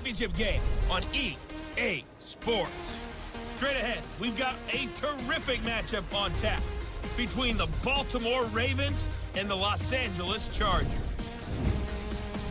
championship game on EA Sports. Straight ahead, we've got a terrific matchup on tap between the Baltimore Ravens and the Los Angeles Chargers.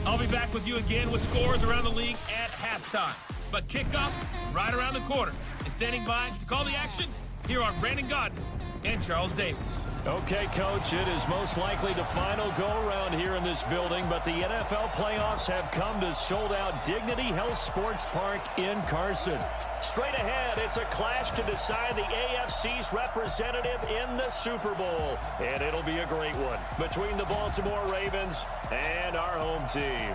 I'll be back with you again with scores around the league at halftime. But kickoff right around the corner. And standing by to call the action, here are Brandon Godden and Charles Davis. Okay, Coach, it is most likely the final go-around here in this building, but the NFL playoffs have come to sold-out Dignity Health Sports Park in Carson. Straight ahead, it's a clash to decide the AFC's representative in the Super Bowl, and it'll be a great one between the Baltimore Ravens and our home team.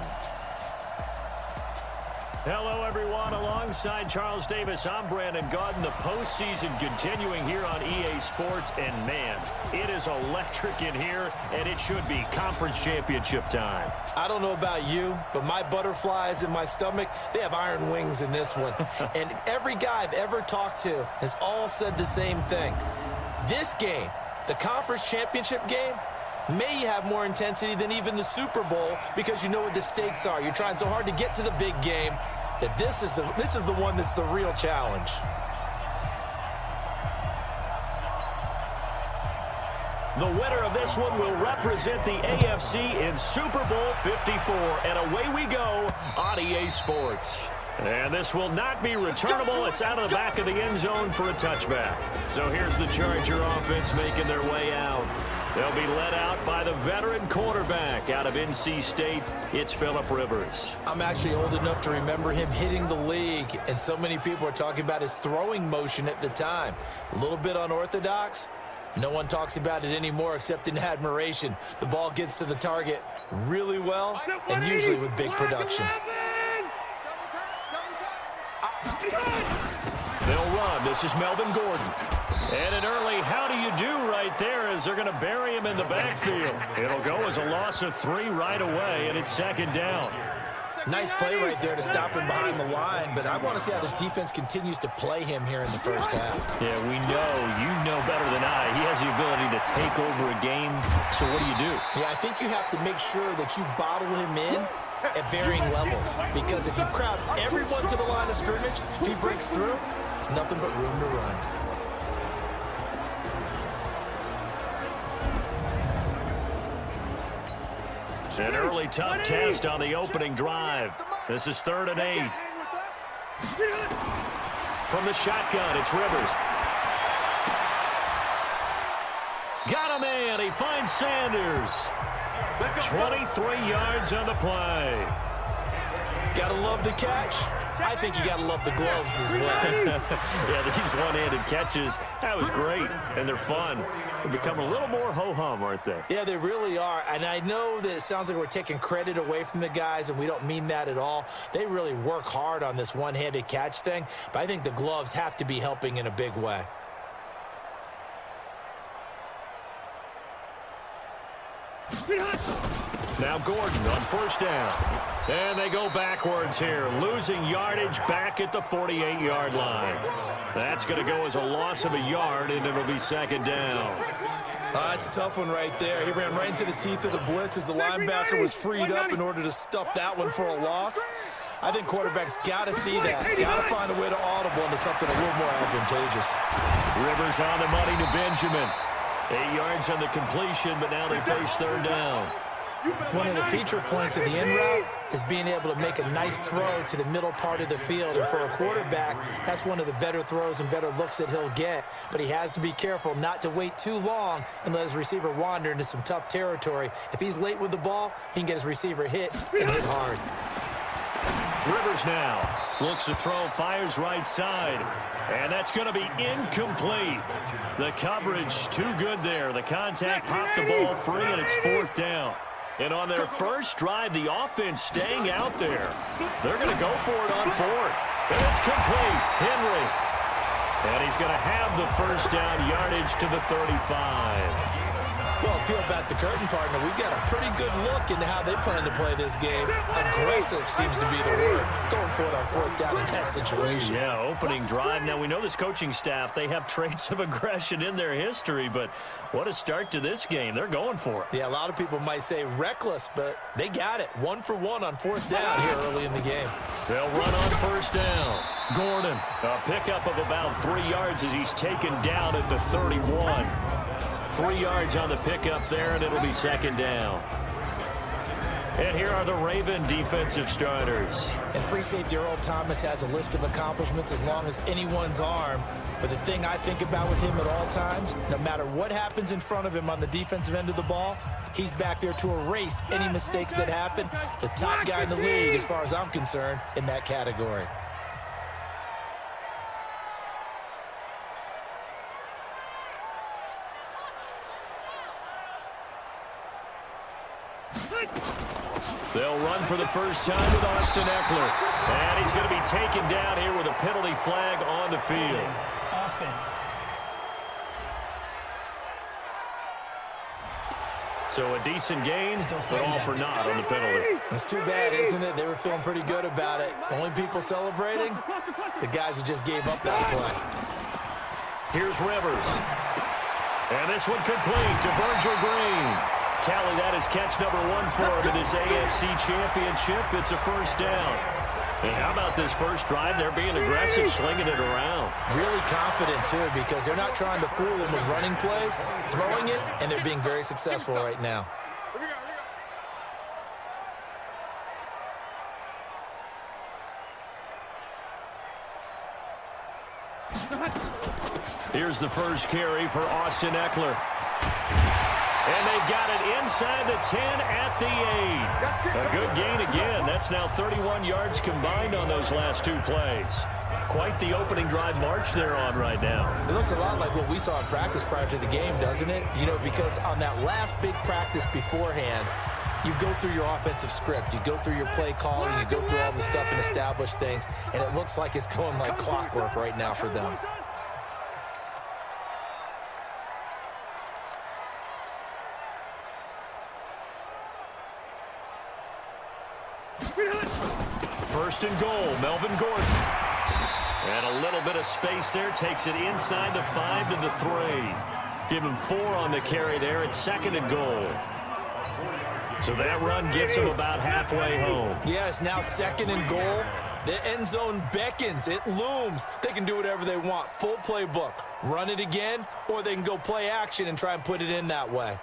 Hello, everyone. Alongside Charles Davis, I'm Brandon Godden. The postseason continuing here on EA Sports, and man, it is electric in here, and it should be conference championship time. I don't know about you, but my butterflies in my stomach, they have iron wings in this one. And every guy I've ever talked to has all said the same thing. This game, the conference championship game, may have more intensity than even the Super Bowl because you know what the stakes are. You're trying so hard to get to the big game that this is the one that's the real challenge. The winner of this one will represent the AFC in Super Bowl 54. And away we go on EA Sports. And this will not be returnable. It's out of the back of the end zone for a touchback. So here's the Charger offense making their way out. They'll be led out by the veteran quarterback out of NC State. It's Phillip Rivers. I'm actually old enough to remember him hitting the league, and so many people are talking about his throwing motion at the time. A little bit unorthodox. No one talks about it anymore except in admiration. The ball gets to the target really well and usually with big production. They'll run. This is Melvin Gordon. And an early how do you do right there as they're going to bury him in the backfield. It'll go as a loss of 3 right away, and it's second down. Nice play right there to stop him behind the line, but I want to see how this defense continues to play him here in the first half. Yeah, we know. You know better than I. He has the ability to take over a game, so what do? Yeah, I think you have to make sure that you bottle him in at varying levels, because if you crowd everyone to the line of scrimmage, if he breaks through, there's nothing but room to run. An early tough test on the opening drive. This is 3rd and 8. From the shotgun, it's Rivers. Got a man. He finds Sanders. 23 yards on the play. Gotta love the catch. I think you gotta love the gloves as well. Yeah, these one-handed catches, that was great, and they're fun. They become a little more ho-hum, aren't they? Yeah, they really are, and I know that it sounds like we're taking credit away from the guys, and we don't mean that at all. They really work hard on this one-handed catch thing, but I think the gloves have to be helping in a big way. Now Gordon on 1st down. And they go backwards here, losing yardage back at the 48-yard line. That's going to go as a loss of a yard, and it'll be 2nd down. That's a tough one right there. He ran right into the teeth of the blitz as the linebacker was freed up in order to stuff that one for a loss. I think quarterbacks got to see that. Got to find a way to audible into something a little more advantageous. Rivers on the money to Benjamin. 8 yards on the completion, but now they face 3rd down. One of the feature points of the end route is being able to make a nice throw to the middle part of the field. And for a quarterback, that's one of the better throws and better looks that he'll get. But he has to be careful not to wait too long and let his receiver wander into some tough territory. If he's late with the ball, he can get his receiver hit and hit hard. Rivers now looks to throw, fires right side. And that's going to be incomplete. The coverage too good there. The contact popped the ball free, and it's 4th down. And on their first drive, the offense staying out there. They're going to go for it on 4th. And it's complete. Henry. And he's going to have the 1st down, yardage to the 35. Well, peel back the curtain, partner. We've got a pretty good look into how they plan to play this game. Aggressive seems to be the word. Going for it on fourth down in that situation. Yeah, opening drive. Now, we know this coaching staff, they have traits of aggression in their history, but what a start to this game. They're going for it. Yeah, a lot of people might say reckless, but they got it. 1 for 1 on fourth down here early in the game. They'll run on first down. Gordon, a pickup of about 3 yards as he's taken down at the 31. 3 yards on the pickup there, and it'll be second down. And here are the Raven defensive starters. And free safety Earl Thomas has a list of accomplishments as long as anyone's arm. But the thing I think about with him at all times, no matter what happens in front of him on the defensive end of the ball, he's back there to erase any mistakes that happen. The top guy in the league, as far as I'm concerned, in that category. They'll run for the first time with Austin Eckler. And he's going to be taken down here with a penalty flag on the field. Offense. So a decent gain, but all for naught on the penalty. It's too bad, isn't it? They were feeling pretty good about it. Only people celebrating, the guys who just gave up that play. Here's Rivers. And this one complete to Virgil Green. Tally that is catch number 1 for him in this AFC Championship. It's a first down. And how about this first drive? They're being aggressive, slinging it around. Really confident, too, because they're not trying to fool them with running plays, throwing it, and they're being very successful right now. Here's the first carry for Austin Eckler. And they've got it inside the 10 at the 8. A good gain again. That's now 31 yards combined on those last 2 plays. Quite the opening drive march they're on right now. It looks a lot like what we saw in practice prior to the game, doesn't it? You know, because on that last big practice beforehand, you go through your offensive script. You go through your play calling. You go through all the stuff and establish things. And it looks like it's going like clockwork right now for them. First and goal, Melvin Gordon. And a little bit of space there, takes it inside the 5 to the 3. Give him 4 on the carry there at second and goal. So that run gets him about halfway home. Yeah, it's now second and goal. The end zone beckons. It looms. They can do whatever they want. Full playbook. Run it again, or they can go play action and try and put it in that way.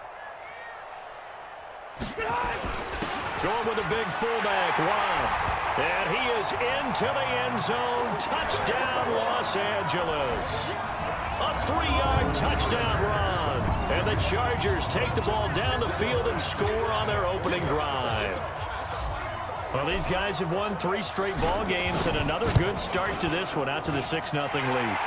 Going with a big fullback, Watt. And he is into the end zone. Touchdown, Los Angeles. A 3-yard touchdown run. And the Chargers take the ball down the field and score on their opening drive. Well, these guys have won 3 straight ball games and another good start to this one out to the 6-0 lead.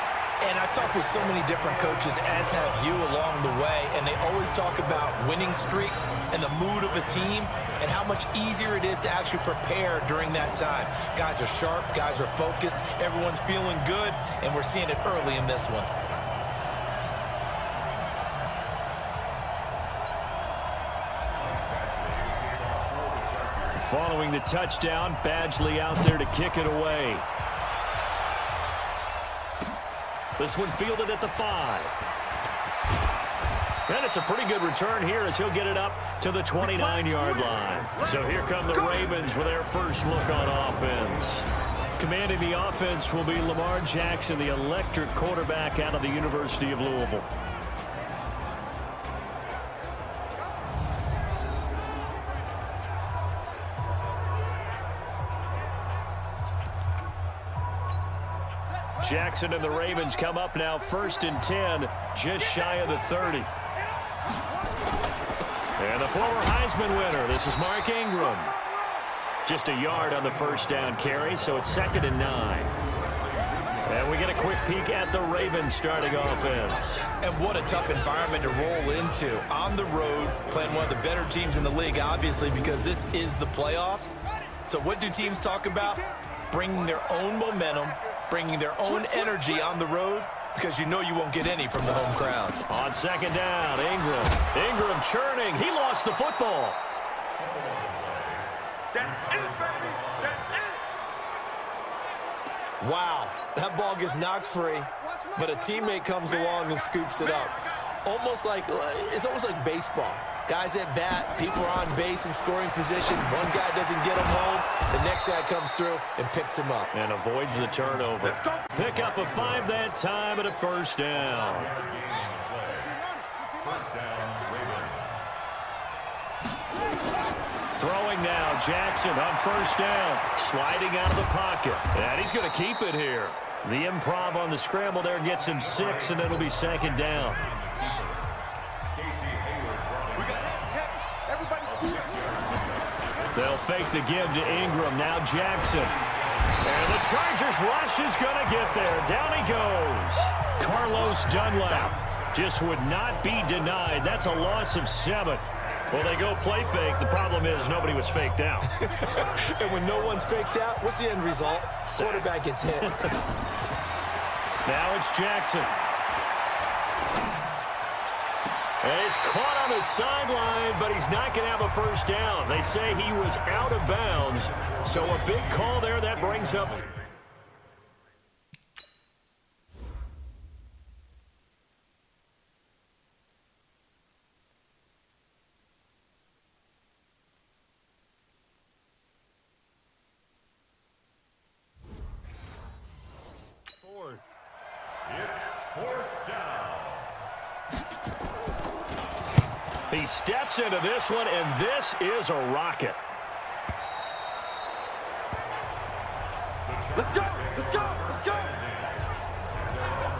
And I've talked with so many different coaches, as have you along the way, and they always talk about winning streaks and the mood of a team and how much easier it is to actually prepare during that time. Guys are sharp, guys are focused, everyone's feeling good, and we're seeing it early in this one. Following the touchdown, Badgley out there to kick it away. This one fielded at the 5. And it's a pretty good return here as he'll get it up to the 29-yard line. So here come the Ravens with their first look on offense. Commanding the offense will be Lamar Jackson, the electric quarterback out of the University of Louisville. Jackson and the Ravens come up now 1st and 10, just shy of the 30. And the former Heisman winner, this is Mark Ingram. Just a yard on the first down carry, so it's 2nd and 9. And we get a quick peek at the Ravens starting offense. And what a tough environment to roll into. On the road, playing one of the better teams in the league, obviously, because this is the playoffs. So what do teams talk about? Bringing their own momentum, bringing their own energy on the road, because you know you won't get any from the home crowd. On 2nd down, Ingram churning. He lost the football. Wow, that ball gets knocked free, but a teammate comes along and scoops it up. It's almost like baseball. Guys at bat, people are on base in scoring position. One guy doesn't get him home. The next guy comes through and picks him up. And avoids the turnover. Pick up a 5 that time and a first down. Throwing now, Jackson on first down. Sliding out of the pocket. And he's going to keep it here. The improv on the scramble there gets him 6, and it'll be second down. They'll fake the give to Ingram. Now Jackson. And the Chargers rush is going to get there. Down he goes. Carlos Dunlap just would not be denied. That's a loss of 7. Well, they go play fake. The problem is nobody was faked out. And when no one's faked out, what's the end result? Quarterback gets hit. Now it's Jackson. And he's caught on the sideline, but he's not going to have a first down. They say he was out of bounds. So a big call there that brings up. He steps into this one, and this is a rocket. Let's go! Let's go! Let's go!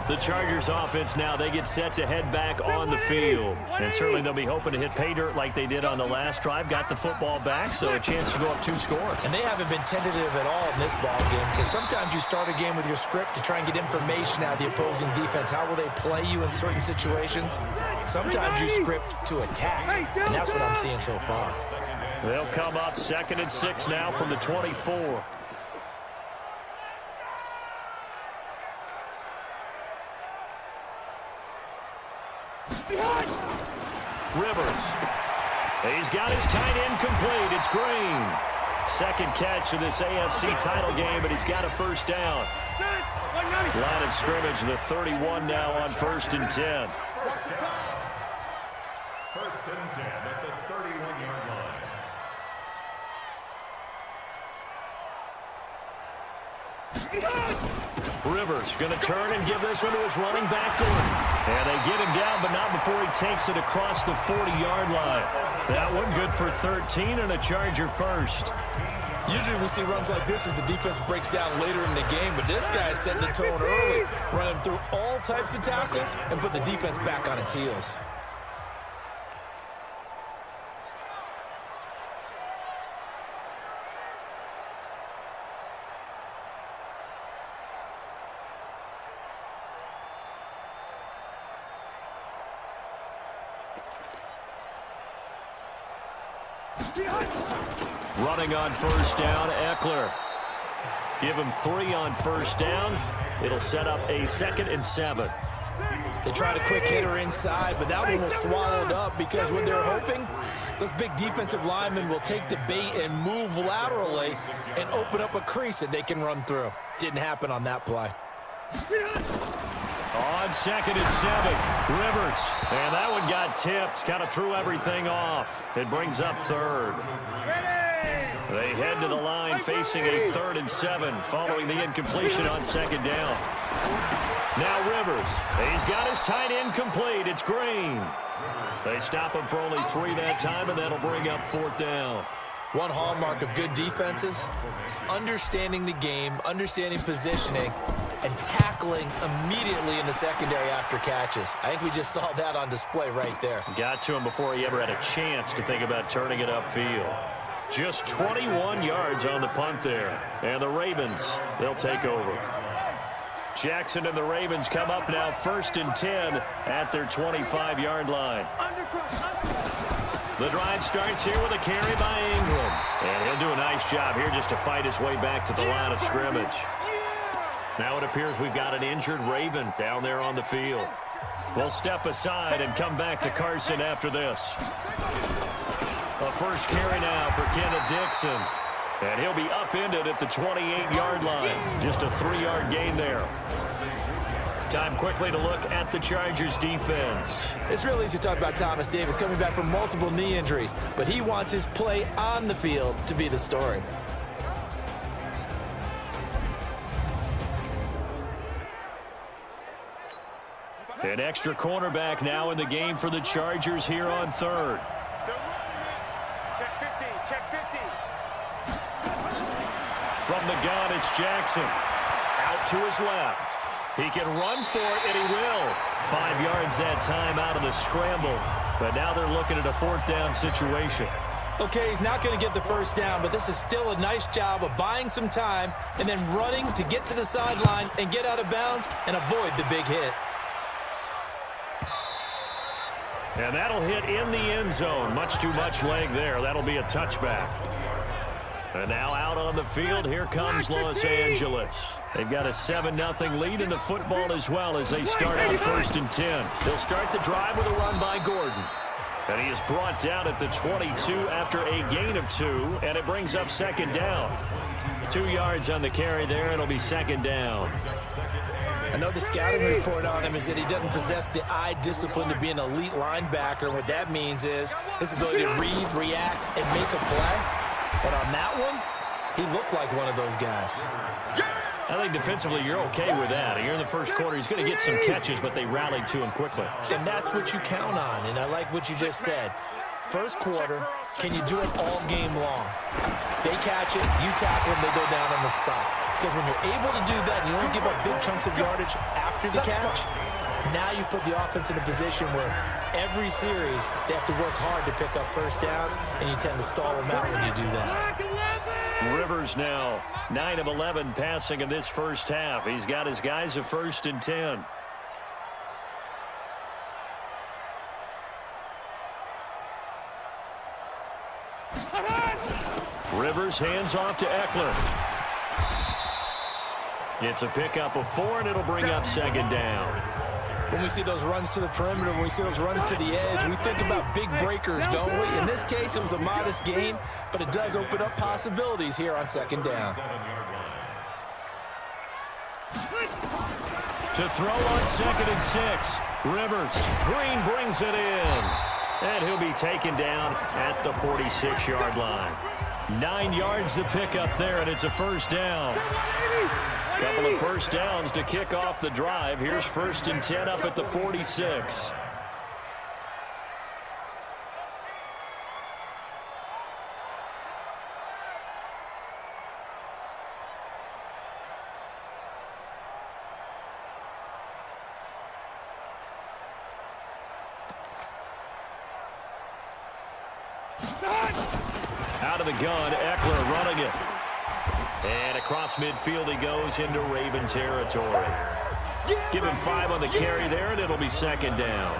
The Chargers offense now, they get set to head back on the field. And certainly they'll be hoping to hit pay dirt like they did on the last drive. Got the football back, so a chance to go up 2 scores. And they haven't been tentative at all in this ball game, because sometimes you start a game with your script to try and get information out of the opposing defense. How will they play you in certain situations? Sometimes you script to attack, and that's what I'm seeing so far. They'll come up 2nd and 6 now from the 24. Rivers. He's got his tight end complete. It's Green. Second catch of this AFC title game, but he's got a first down. Line of scrimmage, the 31 now on 1st and 10. 1st and 10 at the 31-yard line. Rivers going to turn and give this one to his running back, Gordon. And they get him down, but not before he takes it across the 40-yard line. That one good for 13 and a Charger first. Usually we see runs like this as the defense breaks down later in the game, but this guy is setting the tone early, running through all types of tackles and put the defense back on its heels. Running on first down, Eckler. Give him 3 on first down. It'll set up a 2nd and 7. They tried a quick hitter inside, but that one was swallowed up because what they're hoping, those big defensive linemen will take the bait and move laterally and open up a crease that they can run through. Didn't happen on that play. On 2nd and 7, Rivers. And that one got tipped, kind of threw everything off. It brings up 3rd. They head to the line facing a 3rd and 7 following the incompletion on 2nd down. Now Rivers. He's got his tight end complete. It's Green. They stop him for only 3 that time, and that'll bring up 4th down. One hallmark of good defenses is understanding the game, understanding positioning, and tackling immediately in the secondary after catches. I think we just saw that on display right there. Got to him before he ever had a chance to think about turning it upfield. Just 21 yards on the punt there. And the Ravens, they'll take over. Jackson and the Ravens come up now 1st and 10 at their 25-yard line. The drive starts here with a carry by Ingram. And he'll do a nice job here just to fight his way back to the line of scrimmage. Now it appears we've got an injured Raven down there on the field. We'll step aside and come back to Carson after this. A first carry now for Kenneth Dixon. And he'll be upended at the 28-yard line. Just a 3-yard gain there. Time quickly to look at the Chargers defense. It's real easy to talk about Thomas Davis coming back from multiple knee injuries, but he wants his play on the field to be the story. An extra cornerback now in the game for the Chargers here on third. Check 50, check 50. From the gun, it's Jackson. Out to his left. He can run for it, and he will. 5 yards that time out of the scramble. But now they're looking at a 4th down situation. Okay, he's not going to get the first down, but this is still a nice job of buying some time and then running to get to the sideline and get out of bounds and avoid the big hit. And that'll hit in the end zone. Much too much leg there. That'll be a touchback. And now out on the field, here comes Los Angeles. They've got a 7-0 lead in the football as well as they start out 1st and 10. They'll start the drive with a run by Gordon. And he is brought down at the 22 after a gain of 2, and it brings up 2nd down. 2 yards on the carry there, it'll be 2nd down. I know the scouting report on him is that he doesn't possess the eye discipline to be an elite linebacker. And what that means is his ability to read, react, and make a play. But on that one, he looked like one of those guys. I think defensively you're okay with that. Here in the first quarter, he's going to get some catches, but they rallied to him quickly. And that's what you count on, and I like what you just said. First quarter, can you do it all game long? They catch it, you tackle them, they go down on the spot. Because when you're able to do that, and you don't give up big chunks of yardage after the catch, now you put the offense in a position where every series they have to work hard to pick up first downs, and you tend to stall them out when you do that. Rivers now 9 of 11 passing in this first half. He's got his guys a 1st and 10. Rivers hands off to Eckler. It's a pickup of 4, and it'll bring up 2nd down. When we see those runs to the perimeter, when we see those runs to the edge, we think about big breakers, don't we? In this case, it was a modest gain, but it does open up possibilities here on 2nd down. To throw on 2nd and 6. Rivers. Green brings it in. And he'll be taken down at the 46-yard line. 9 yards to pick up there, and it's a 1st down. Couple of 1st downs to kick off the drive. Here's 1st and 10 up at the 46. Out of the gun, Eckler running it. And across midfield he goes into Raven territory. Give him 5 on the carry there, and it'll be 2nd down.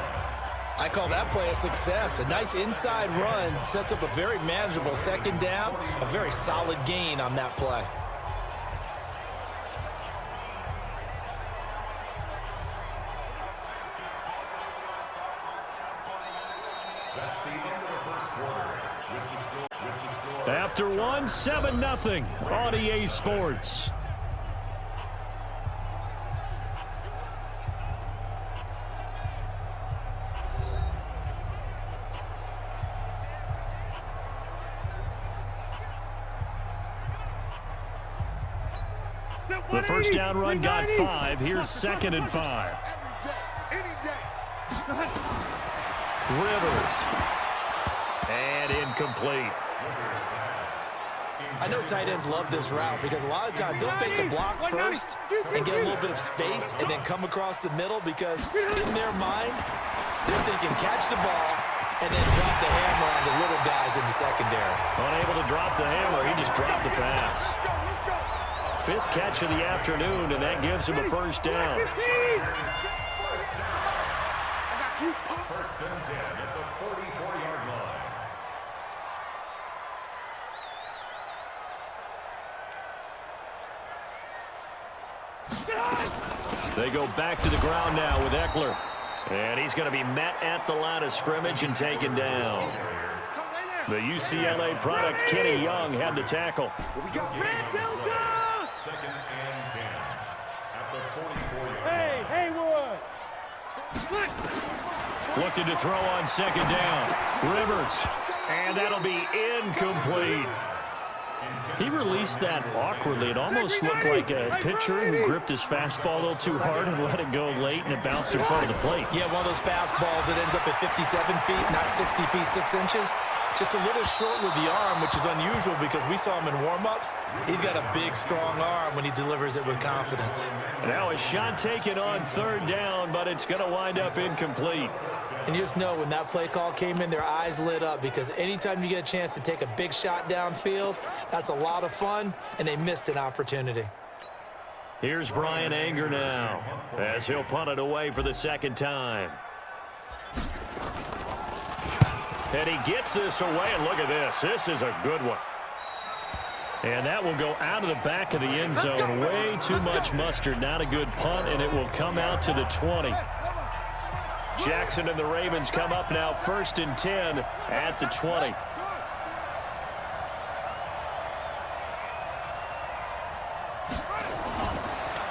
I call that play a success. A nice inside run sets up a very manageable 2nd down. A very solid gain on that play. After 1, 7-0 on EA Sports. The 1st down run got 5. Here's 2nd and 5. Rivers. And incomplete. I know tight ends love this route because a lot of times they'll fake a block first and get a little bit of space and then come across the middle because in their mind, they're thinking catch the ball and then drop the hammer on the little guys in the secondary. Unable to drop the hammer, he just dropped the pass. 5th catch of the afternoon, and that gives him a 1st down. 1st and 10 at the 44-yard line. They go back to the ground now with Eckler. And he's going to be met at the line of scrimmage and taken down. The UCLA product, Kenny Young, had the tackle. 2nd and 10. Looking to throw on second down. Rivers. And that'll be incomplete. He released that awkwardly. It almost looked like a pitcher who gripped his fastball a little too hard and let it go late, and it bounced in front of the plate. Yeah, one of those fastballs that ends up at 57 feet, not 60 feet, 6 inches. Just a little short with the arm, which is unusual because we saw him in warm-ups. He's got a big, strong arm when he delivers it with confidence. Now a shot taken on third down, but it's going to wind up incomplete. And you just know when that play call came in, their eyes lit up because anytime you get a chance to take a big shot downfield, that's a lot of fun, and they missed an opportunity. Here's Brian Anger now as he'll punt it away for the second time. And he gets this away, and look at this. This is a good one. And that will go out of the back of the end zone. Way too much mustard. Not a good punt, and it will come out to the 20. Jackson and the Ravens come up now 1st and 10 at the 20.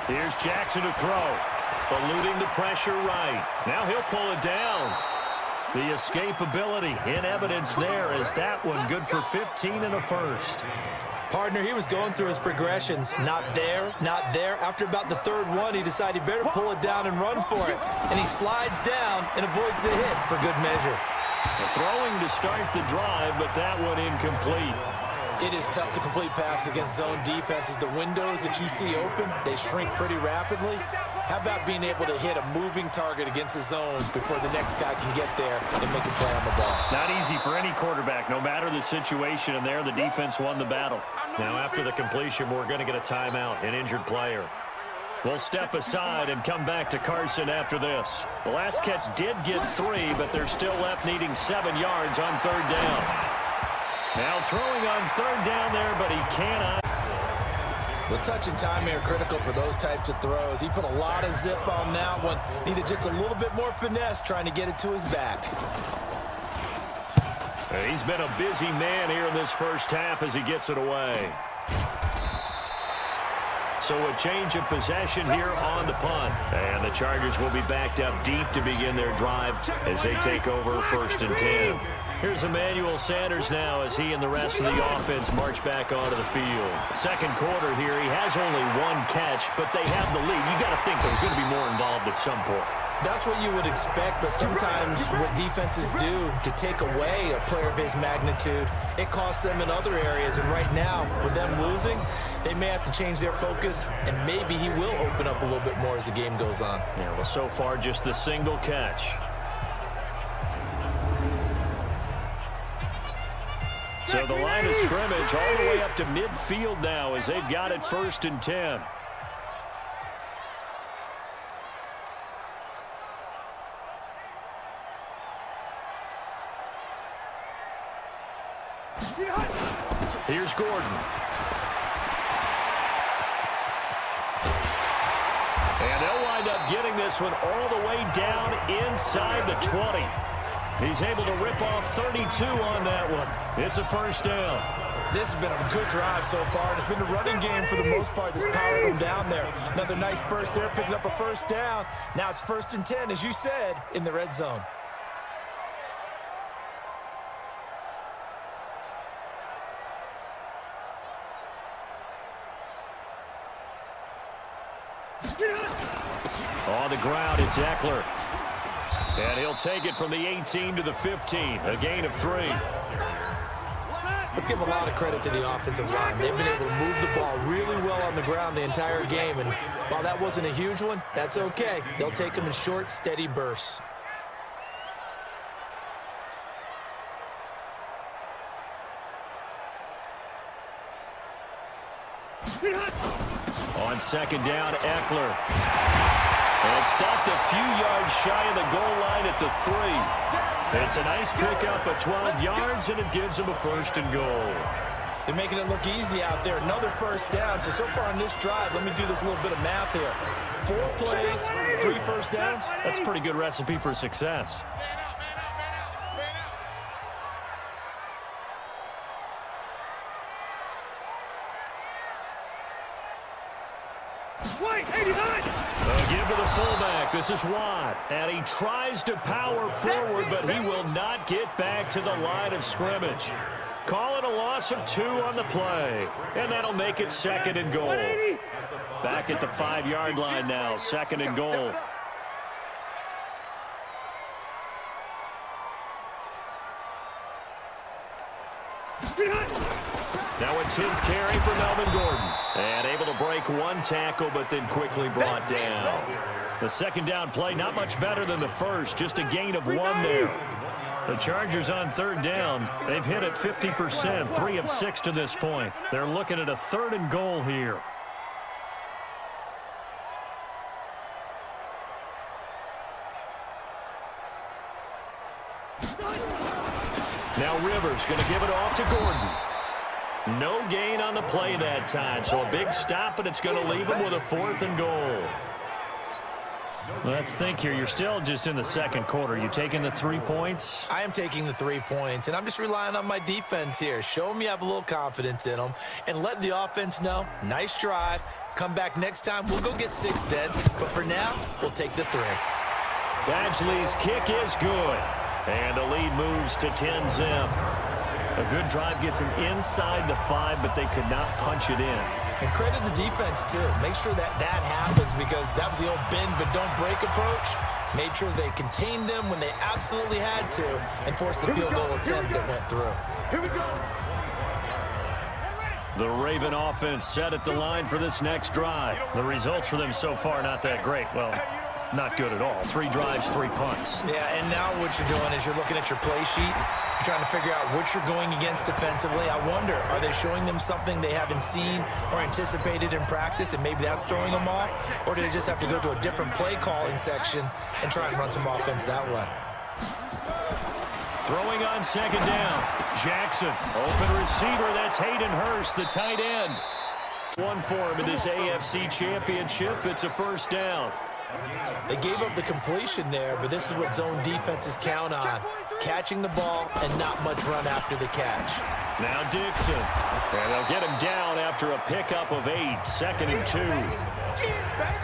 Here's Jackson to throw. Eluding the pressure right. Now he'll pull it down. The escapability in evidence there as that one good for 15 and a first. Partner, he was going through his progressions. Not there, not there. After about the third one, he decided he better pull it down and run for it. And he slides down and avoids the hit for good measure. Throwing to start the drive, but that one incomplete. It is tough to complete passes against zone defenses. The windows that you see open, they shrink pretty rapidly. How about being able to hit a moving target against a zone before the next guy can get there and make a play on the ball? Not easy for any quarterback, no matter the situation, and there the defense won the battle. Now after the completion, we're going to get a timeout, an injured player. We'll step aside and come back to Carson after this. The last catch did get 3, but they're still left needing 7 yards on third down. Now throwing on third down there, but he cannot. The touch and timing are critical for those types of throws. He put a lot of zip on that one. Needed just a little bit more finesse trying to get it to his back. He's been a busy man here in this first half as he gets it away. So a change of possession here on the punt. And the Chargers will be backed up deep to begin their drive as they take over 1st and 10. Here's Emmanuel Sanders now as he and the rest of the offense march back onto the field. Second quarter here, he has only 1 catch, but they have the lead. You got to think there's going to be more involved at some point. That's what you would expect, but sometimes what defenses do to take away a player of his magnitude, it costs them in other areas. And right now, with them losing, they may have to change their focus, and maybe he will open up a little bit more as the game goes on. Yeah, well, so far, just the single catch. So the line of scrimmage all the way up to midfield now as they've got it 1st and 10. Here's Gordon. And they'll wind up getting this one all the way down inside the 20. He's able to rip off 32 on that one. It's a first down. This has been a good drive so far. It's been a running game for the most part that's powered them down there. Another nice burst there, picking up a first down. Now it's 1st and 10, as you said, in the red zone. On the ground, it's Eckler. And he'll take it from the 18 to the 15, a gain of 3. Let's give a lot of credit to the offensive line. They've been able to move the ball really well on the ground the entire game. And while that wasn't a huge one, that's okay. They'll take them in short, steady bursts. On second down, Eckler. And stopped a few yards shy of the goal line at the 3. It's a nice pickup of 12 yards, and it gives them a 1st and goal. They're making it look easy out there. Another first down. So far on this drive, let me do this little bit of math here. 4 plays, 3 first downs. That's a pretty good recipe for success. Give to the fullback. This is Watt. And he tries to power forward, but he will not get back to the line of scrimmage. Calling a loss of 2 on the play. And that'll make it 2nd and goal. Back at the 5-yard line now. 2nd and goal. Now a 10th carry for Melvin Gordon. And able to break 1 tackle, but then quickly brought down. The 2nd down play, not much better than the first. Just a gain of 1 there. The Chargers on 3rd down. They've hit it 50%, 3 of 6 to this point. They're looking at a 3rd and goal here. Now Rivers going to give it off to Gordon. No gain on the play that time, so a big stop, and it's going to leave him with a 4th and goal. Let's think here. You're still just in the 2nd quarter. You taking the 3 points? I am taking the 3 points, and I'm just relying on my defense here. Show them you have a little confidence in them, and let the offense know, nice drive. Come back next time. We'll go get 6 then, but for now, we'll take the 3. Badgley's kick is good, and the lead moves to 10-zip. A good drive gets him inside the 5, but they could not punch it in. And credit the defense, too. Make sure that happens, because that was the old bend but don't break approach. Made sure they contained them when they absolutely had to and forced the field goal attempt that went through. Here we go. The Raven offense set at the line for this next drive. The results for them so far not that great. Well, not good at all. 3 drives, 3 punts. Yeah, and now what you're doing is you're looking at your play sheet. You're trying to figure out what you're going against defensively. I wonder, are they showing them something they haven't seen or anticipated in practice, and maybe that's throwing them off? Or do they just have to go to a different play calling section and try and run some offense that way? Throwing on 2nd down. Jackson, open receiver. That's Hayden Hurst, the tight end. 1 for him in this AFC Championship. It's a 1st down. They gave up the completion there, but this is what zone defenses count on. Catching the ball and not much run after the catch. Now Dixon. And they'll get him down after a pickup of 8. 2nd and 2.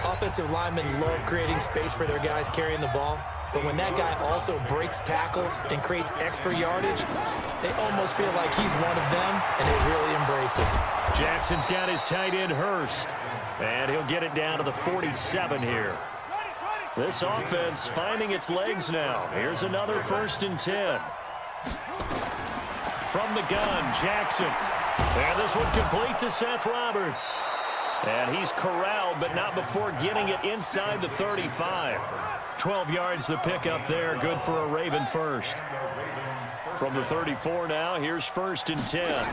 Offensive linemen love creating space for their guys carrying the ball. But when that guy also breaks tackles and creates extra yardage, they almost feel like he's one of them, and they really embrace it. Jackson's got his tight end Hurst. And he'll get it down to the 47 here. This offense finding its legs now. Here's another 1st and 10. From the gun, Jackson. And this one complete to Seth Roberts. And he's corralled, but not before getting it inside the 35. 12 yards to pick up there. Good for a Raven first. From the 34 now, here's 1st and 10.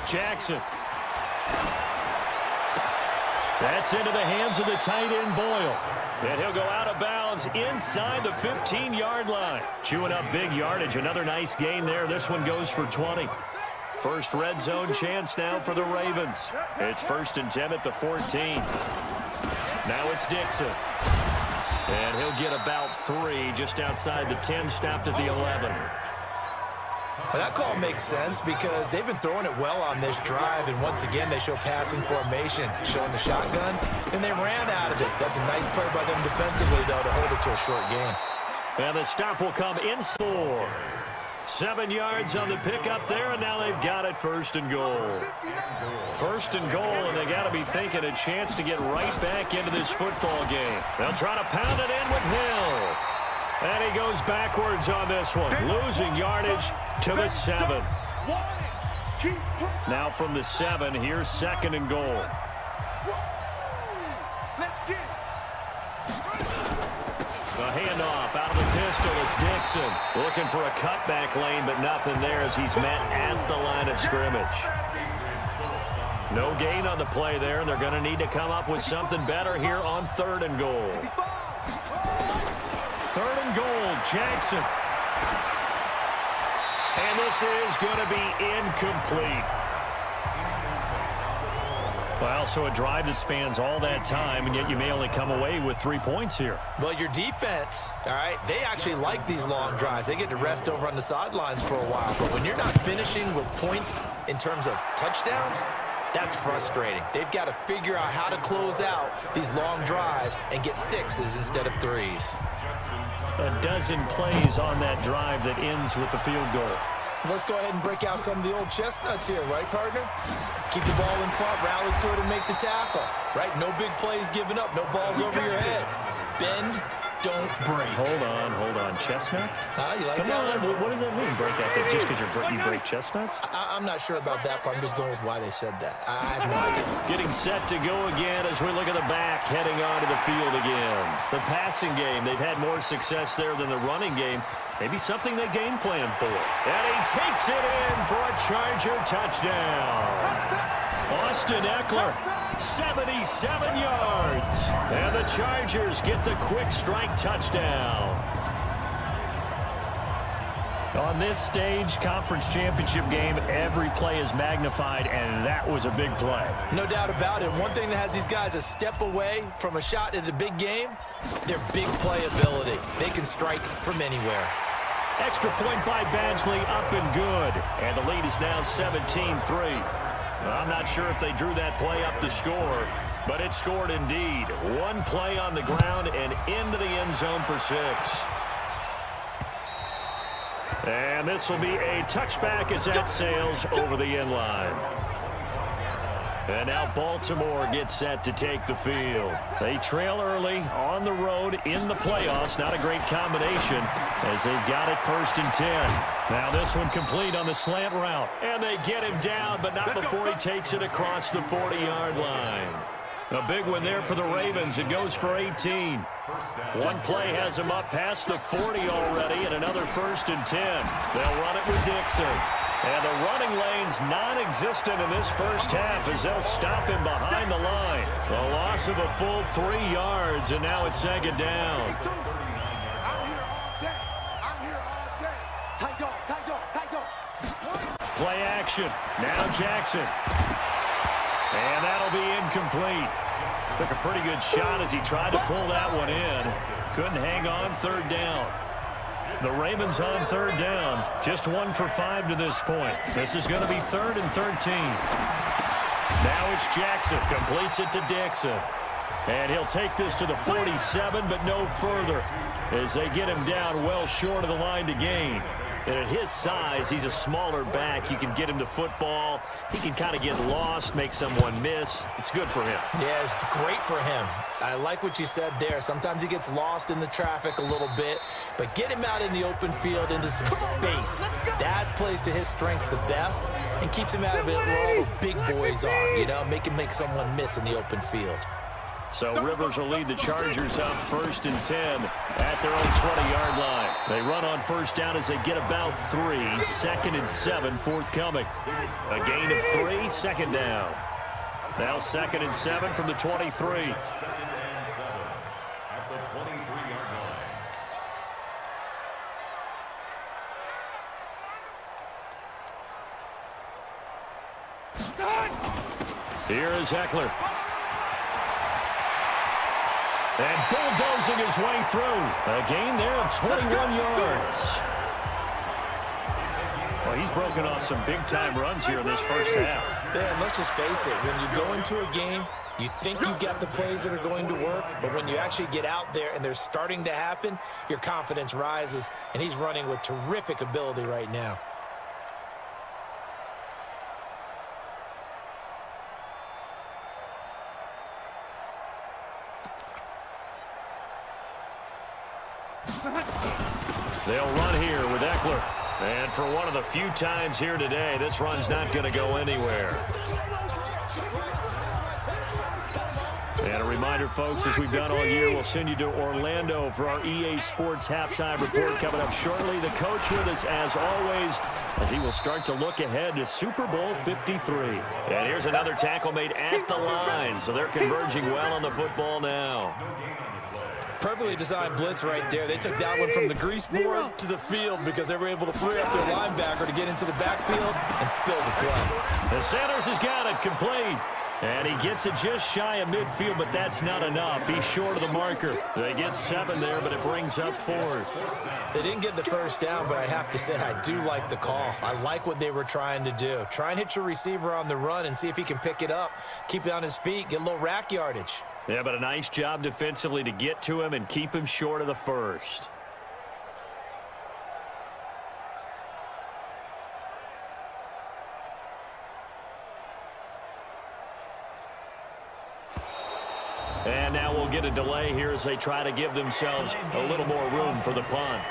Jackson. That's into the hands of the tight end Boyle. And he'll go out of bounds inside the 15-yard line. Chewing up big yardage. Another nice gain there. This one goes for 20. First red zone chance now for the Ravens. It's 1st and 10 at the 14. Now it's Dixon. And he'll get about 3 just outside the 10, stopped at the 11. Well, that call makes sense because they've been throwing it well on this drive, and once again they show passing formation, showing the shotgun, and they ran out of it. That's a nice play by them defensively, though, to hold it to a short game. And the stop will come in 4. 7 yards on the pickup there, and now they've got it 1st and goal. 1st and goal, and they got to be thinking a chance to get right back into this football game. They'll try to pound it in with Hill. And he goes backwards on this one, losing yardage to the 7. Now from the 7, here's 2nd and goal. A handoff out of the pistol. It's Dixon looking for a cutback lane, but nothing there as he's met at the line of scrimmage. No gain on the play there, and they're going to need to come up with something better here on 3rd and goal. 3rd and goal, Jackson. And this is going to be incomplete. Well, so a drive that spans all that time, and yet you may only come away with 3 points here. Well, your defense, all right, they actually like these long drives. They get to rest over on the sidelines for a while. But when you're not finishing with points in terms of touchdowns, That's frustrating. They've got to figure out how to close out these long drives and get 6s instead of 3s. A dozen plays on that drive that ends with the field goal. Let's go ahead and break out some of the old chestnuts here, right, partner? Keep the ball in front, rally to it, and make the tackle, right? No big plays given up, no balls over your head. Bend, don't break. Hold on. Chestnuts? You like Come that on. one? What does that mean, break out? That just because you break chestnuts? I'm not sure about that, but I'm just going with why they said that. I have no idea. Getting set to go again as we look at the back, heading onto the field again. The passing game, they've had more success there than the running game. Maybe something they game plan for. And he takes it in for a Charger touchdown. Austin Eckler, 77 yards. And the Chargers get the quick strike touchdown. On this stage, conference championship game, every play is magnified, and that was a big play. No doubt about it. One thing that has these guys a step away from a shot at a big game, their big play ability. They can strike from anywhere. Extra point by Badgley, up and good. And the lead is now 17-3. I'm not sure if they drew that play up to score, but it scored indeed. One play on the ground and into the end zone for 6. And this will be a touchback as that sails over the end line. And now Baltimore gets set to take the field. They trail early on the road in the playoffs. Not a great combination as they've got it 1st and 10. Now this one complete on the slant route. And they get him down, but not before he takes it across the 40-yard line. A big one there for the Ravens. It goes for 18. One play has him up past the 40 already, and another 1st and 10. They'll run it with Dixon. And the running lane's non-existent in this first half as they'll stop him behind the line. A loss of a full 3 yards, and now it's 2nd down. I'm here all day. Tight dog. Play action. Now Jackson. And that'll be incomplete. Took a pretty good shot as he tried to pull that one in. Couldn't hang on 3rd down. The Ravens on 3rd down. Just 1 for 5 to this point. This is going to be 3rd and 13. Now it's Jackson. Completes it to Dixon. And he'll take this to the 47, but no further as they get him down well short of the line to gain. And at his size, he's a smaller back. You can get him to football. He can kind of get lost, make someone miss. It's good for him. Yeah, it's great for him. I like what you said there. Sometimes he gets lost in the traffic a little bit, but get him out in the open field into some space. That plays to his strengths the best and keeps him out of it where all the big boys are, make him make someone miss in the open field. So Rivers will lead the Chargers up 1st and 10 at their own 20-yard line. They run on 1st down as they get about 3. 2nd and 7 forthcoming. A gain of 3, 2nd down. Now 2nd and 7 from the 23. Here is Eckler. And bulldozing his way through. A gain there of 21 yards. Well, he's broken off some big-time runs here in this first half. Yeah, and let's just face it. When you go into a game, you think you've got the plays that are going to work, but when you actually get out there and they're starting to happen, your confidence rises, and he's running with terrific ability right now. They'll run here with Eckler. And for one of the few times here today, this run's not going to go anywhere. And a reminder, folks, as we've done all year, we'll send you to Orlando for our EA Sports halftime report coming up shortly. The coach with us, as always, as he will start to look ahead to Super Bowl 53. And here's another tackle made at the line, so they're converging well on the football now. Perfectly designed blitz right there. They took that one from the grease board to the field because they were able to free up their linebacker to get into the backfield and spill the play. The Sanders has got it complete. And he gets it just shy of midfield, but that's not enough. He's short of the marker. They get 7 there, but it brings up 4th. They didn't get the first down, but I have to say I do like the call. I like what they were trying to do. Try and hit your receiver on the run and see if he can pick it up, keep it on his feet, get a little rack yardage. Yeah, but a nice job defensively to get to him and keep him short of the first. And now we'll get a delay here as they try to give themselves a little more room for the punt.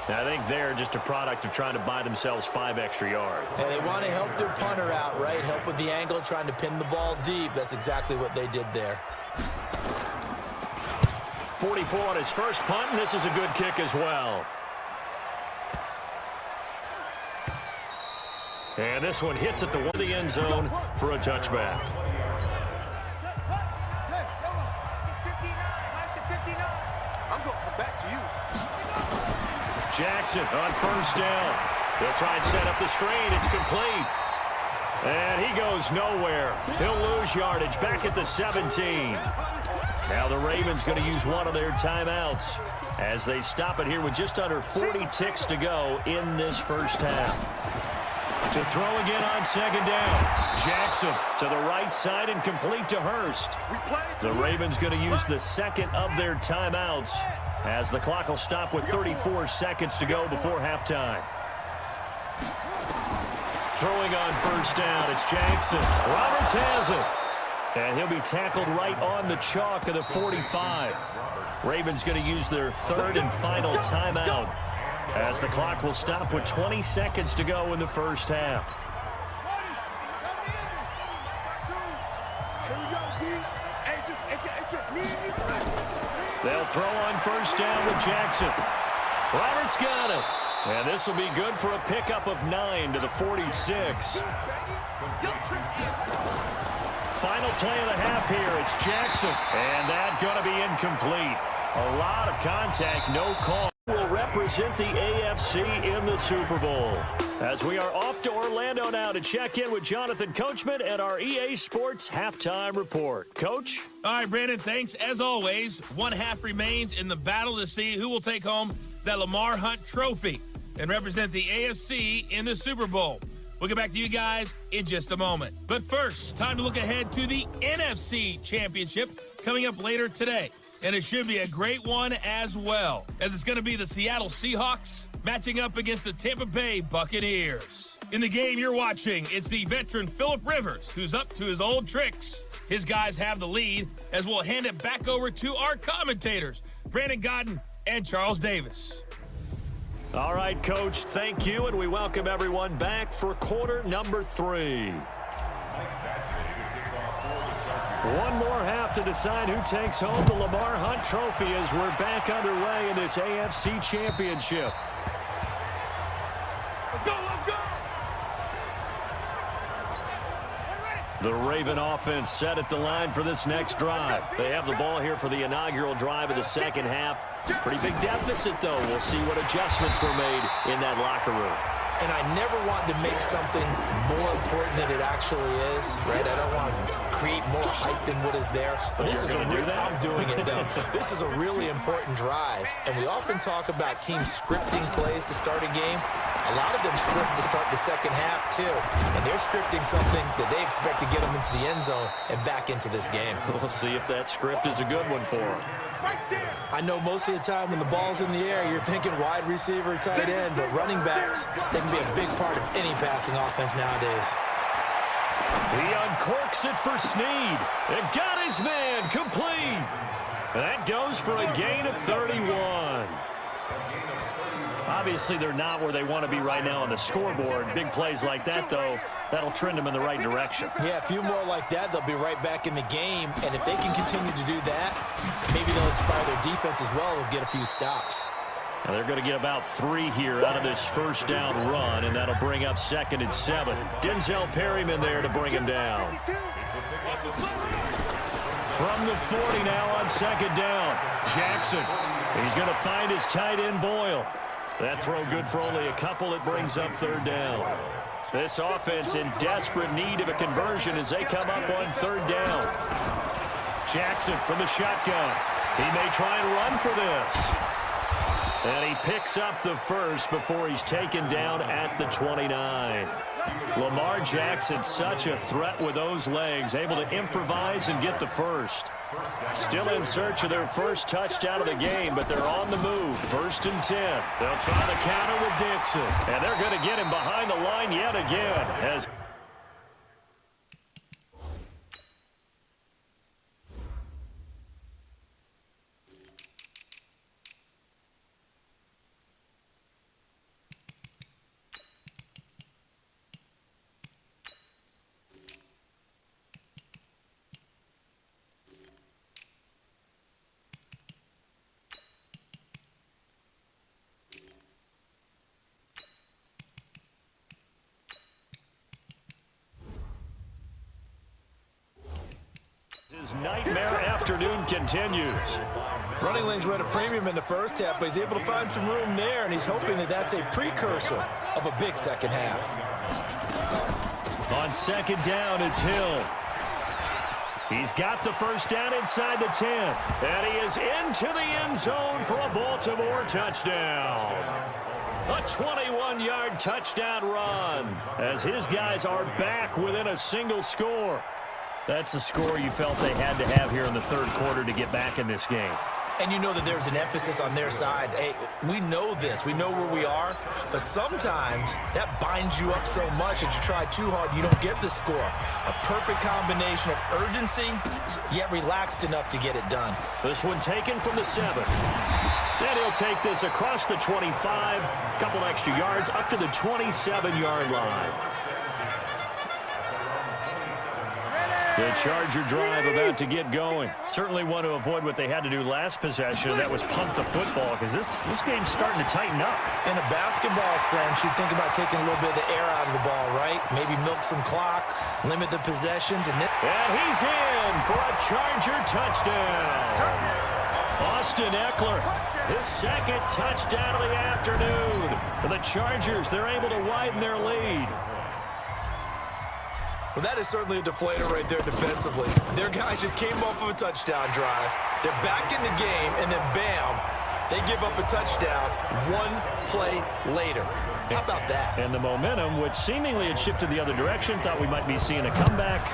I think they're just a product of trying to buy themselves 5 extra yards. And they want to help their punter out, right? Help with the angle, trying to pin the ball deep. That's exactly what they did there. 44 on his first punt, and this is a good kick as well. And this one hits at the one of the end zone for a touchback. I'm going to come back to you. Jackson on first down. They'll try and set up the screen. It's complete. And he goes nowhere. He'll lose yardage back at the 17. Now the Ravens going to use one of their timeouts as they stop it here with just under 40 ticks to go in this first half. To throw again on second down. Jackson to the right side and complete to Hurst. The Ravens going to use the second of their timeouts as the clock will stop with 34 seconds to go before halftime. Throwing on first down, it's Jackson. Roberts has it. And he'll be tackled right on the chalk of the 45. Ravens going to use their third and final timeout as the clock will stop with 20 seconds to go in the first half. They'll throw on first down with Jackson. Roberts got it. And this will be good for a pickup of 9 to the 46. Final play of the half here. It's Jackson. And that's going to be incomplete. A lot of contact, no call. Will represent the AFC in the Super Bowl. As we are off to Orlando now to check in with Jonathan Coachman and our EA Sports Halftime Report. Coach? All right, Brandon, thanks. As always, one half remains in the battle to see who will take home that Lamar Hunt trophy and represent the AFC in the Super Bowl. We'll get back to you guys in just a moment. But first, time to look ahead to the NFC Championship coming up later today. And it should be a great one as well, as it's going to be the Seattle Seahawks matching up against the Tampa Bay Buccaneers. In the game you're watching, it's the veteran Phillip Rivers, who's up to his old tricks. His guys have the lead, as we'll hand it back over to our commentators, Brandon Godden and Charles Davis. All right, Coach, thank you, and we welcome everyone back for quarter number 3. One more half to decide who takes home the Lamar Hunt trophy as we're back underway in this AFC Championship. Let's go, let's go! The Raven offense set at the line for this next drive. They have the ball here for the inaugural drive of the second half. Pretty big deficit, though. We'll see what adjustments were made in that locker room. And I never want to make something more important than it actually is, right? I don't want to create more hype than what is there. But this is I'm doing it, though. This is a really important drive. And we often talk about teams scripting plays to start a game. A lot of them script to start the second half, too. And they're scripting something that they expect to get them into the end zone and back into this game. We'll see if that script is a good one for them. I know most of the time when the ball's in the air, you're thinking wide receiver, tight end, but running backs, they can be a big part of any passing offense nowadays. He uncorks it for Snead and got his man complete. That goes for a gain of 31. Obviously, they're not where they want to be right now on the scoreboard. Big plays like that, though, that'll trend them in the right direction. Yeah, a few more like that, they'll be right back in the game. And if they can continue to do that, maybe they'll inspire their defense as well. They'll get a few stops. And they're going to get about 3 here out of this first down run, and that'll bring up 2nd and 7. Denzel Perryman there to bring him down. From the 40 now on 2nd down. Jackson, he's going to find his tight end Boyle. That throw good for only a couple. It brings up 3rd down. This offense in desperate need of a conversion as they come up on third down. Jackson from the shotgun. He may try and run for this. And he picks up the first before he's taken down at the 29. Lamar Jackson, such a threat with those legs, able to improvise and get the first. Still in search of their first touchdown of the game, but they're on the move. 1st and 10. They'll try the counter with Dixon. And they're going to get him behind the line yet again. As his nightmare afternoon continues. Running lanes were at a premium in the first half, but he's able to find some room there, and he's hoping that that's a precursor of a big second half. On second down, it's Hill. He's got the first down inside the 10. And he is into the end zone for a Baltimore touchdown. A 21-yard touchdown run as his guys are back within a single score. That's the score you felt they had to have here in the third quarter to get back in this game. And you know that there's an emphasis on their side. Hey, we know this. We know where we are. But sometimes that binds you up so much that you try too hard, you don't get the score. A perfect combination of urgency, yet relaxed enough to get it done. This one taken from the 7. Then he'll take this across the 25, couple extra yards up to the 27-yard line. The Charger drive about to get going. Certainly want to avoid what they had to do last possession. That was punt the football because this game's starting to tighten up. In a basketball sense, you think about taking a little bit of the air out of the ball, right? Maybe milk some clock, limit the possessions. And he's in for a Charger touchdown. Austin Eckler, his second touchdown of the afternoon. For the Chargers, they're able to widen their lead. Well, that is certainly a deflator right there defensively. Their guys just came off of a touchdown drive. They're back in the game, and then bam, they give up a touchdown one play later. How about that? And the momentum, which seemingly had shifted the other direction, thought we might be seeing a comeback.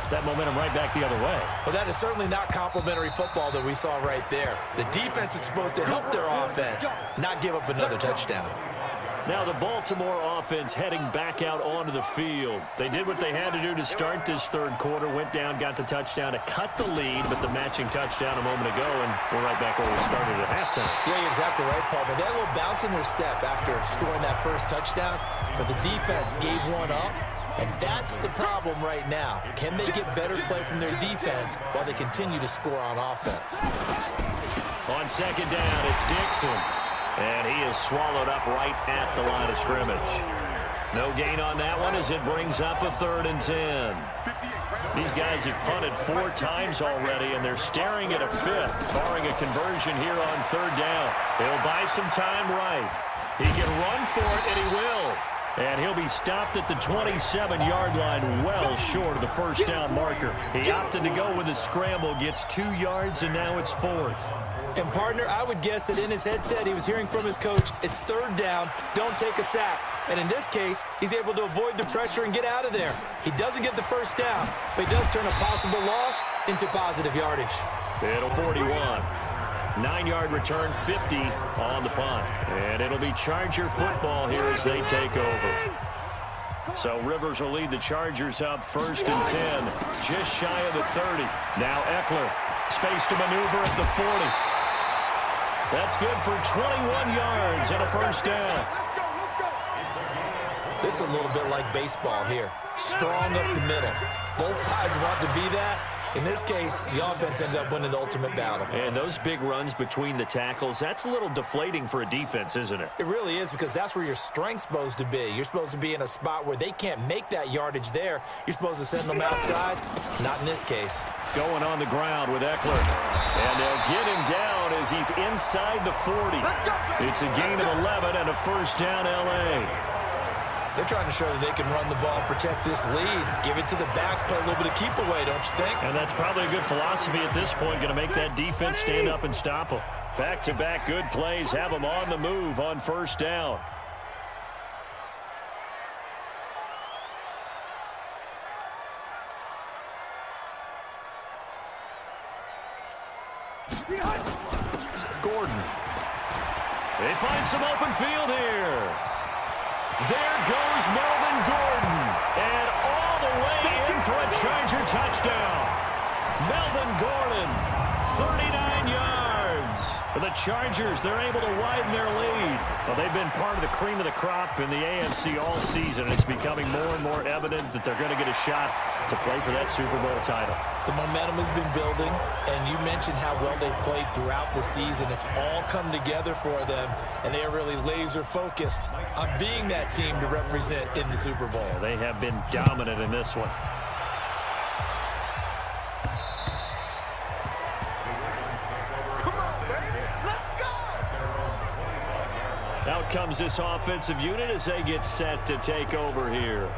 That momentum right back the other way. Well, that is certainly not complimentary football that we saw right there. The defense is supposed to help their offense, not give up another touchdown. Now the Baltimore offense heading back out onto the field. They did what they had to do to start this third quarter. Went down, got the touchdown to cut the lead, but the matching touchdown a moment ago, and we're right back where we started at halftime. Yeah, you're exactly right, partner. They had a little bounce in their step after scoring that first touchdown, but the defense gave one up, and that's the problem right now. Can they get better play from their defense while they continue to score on offense? On second down, it's Dixon. And he is swallowed up right at the line of scrimmage. No gain on that one as it brings up a 3rd and 10. These guys have punted 4 times already, and they're staring at a 5th, barring a conversion here on 3rd down. He'll buy some time right. He can run for it, and he will. And he'll be stopped at the 27-yard line, well short of the first down marker. He opted to go with a scramble, gets 2 yards, and now it's 4th. And, partner, I would guess that in his headset he was hearing from his coach, it's 3rd down, don't take a sack. And in this case, he's able to avoid the pressure and get out of there. He doesn't get the first down, but he does turn a possible loss into positive yardage. It'll 41. 9-yard return, 50 on the punt. And it'll be Charger football here as they take over. So Rivers will lead the Chargers up 1st and 10, just shy of the 30. Now Eckler, space to maneuver at the 40. That's good for 21 yards and a first down. This is a little bit like baseball here. Strong up the middle. Both sides want to be that. In this case, the offense ended up winning the ultimate battle. And those big runs between the tackles, that's a little deflating for a defense, isn't it? It really is, because that's where your strength's supposed to be. You're supposed to be in a spot where they can't make that yardage there. You're supposed to send them outside. Not in this case. Going on the ground with Eckler. And they'll get him down as he's inside the 40. It's a gain of 11 and a first down, L.A. They're trying to show that they can run the ball and protect this lead. Give it to the backs, play a little bit of keep away, don't you think? And that's probably a good philosophy at this point, going to make that defense stand up and stop them. Back-to-back good plays have them on the move on first down. Gordon. They find some open field here. There goes Melvin Gordon. And all the way in for a Charger touchdown. Melvin Gordon, 39 yards. For the Chargers, they're able to widen their lead. Well, they've been part of the cream of the crop in the AFC all season. It's becoming more and more evident that they're going to get a shot to play for that Super Bowl title. The momentum has been building, and you mentioned how well they've played throughout the season. It's all come together for them, and they are really laser-focused on being that team to represent in the Super Bowl. They have been dominant in this one. Out comes this offensive unit as they get set to take over here.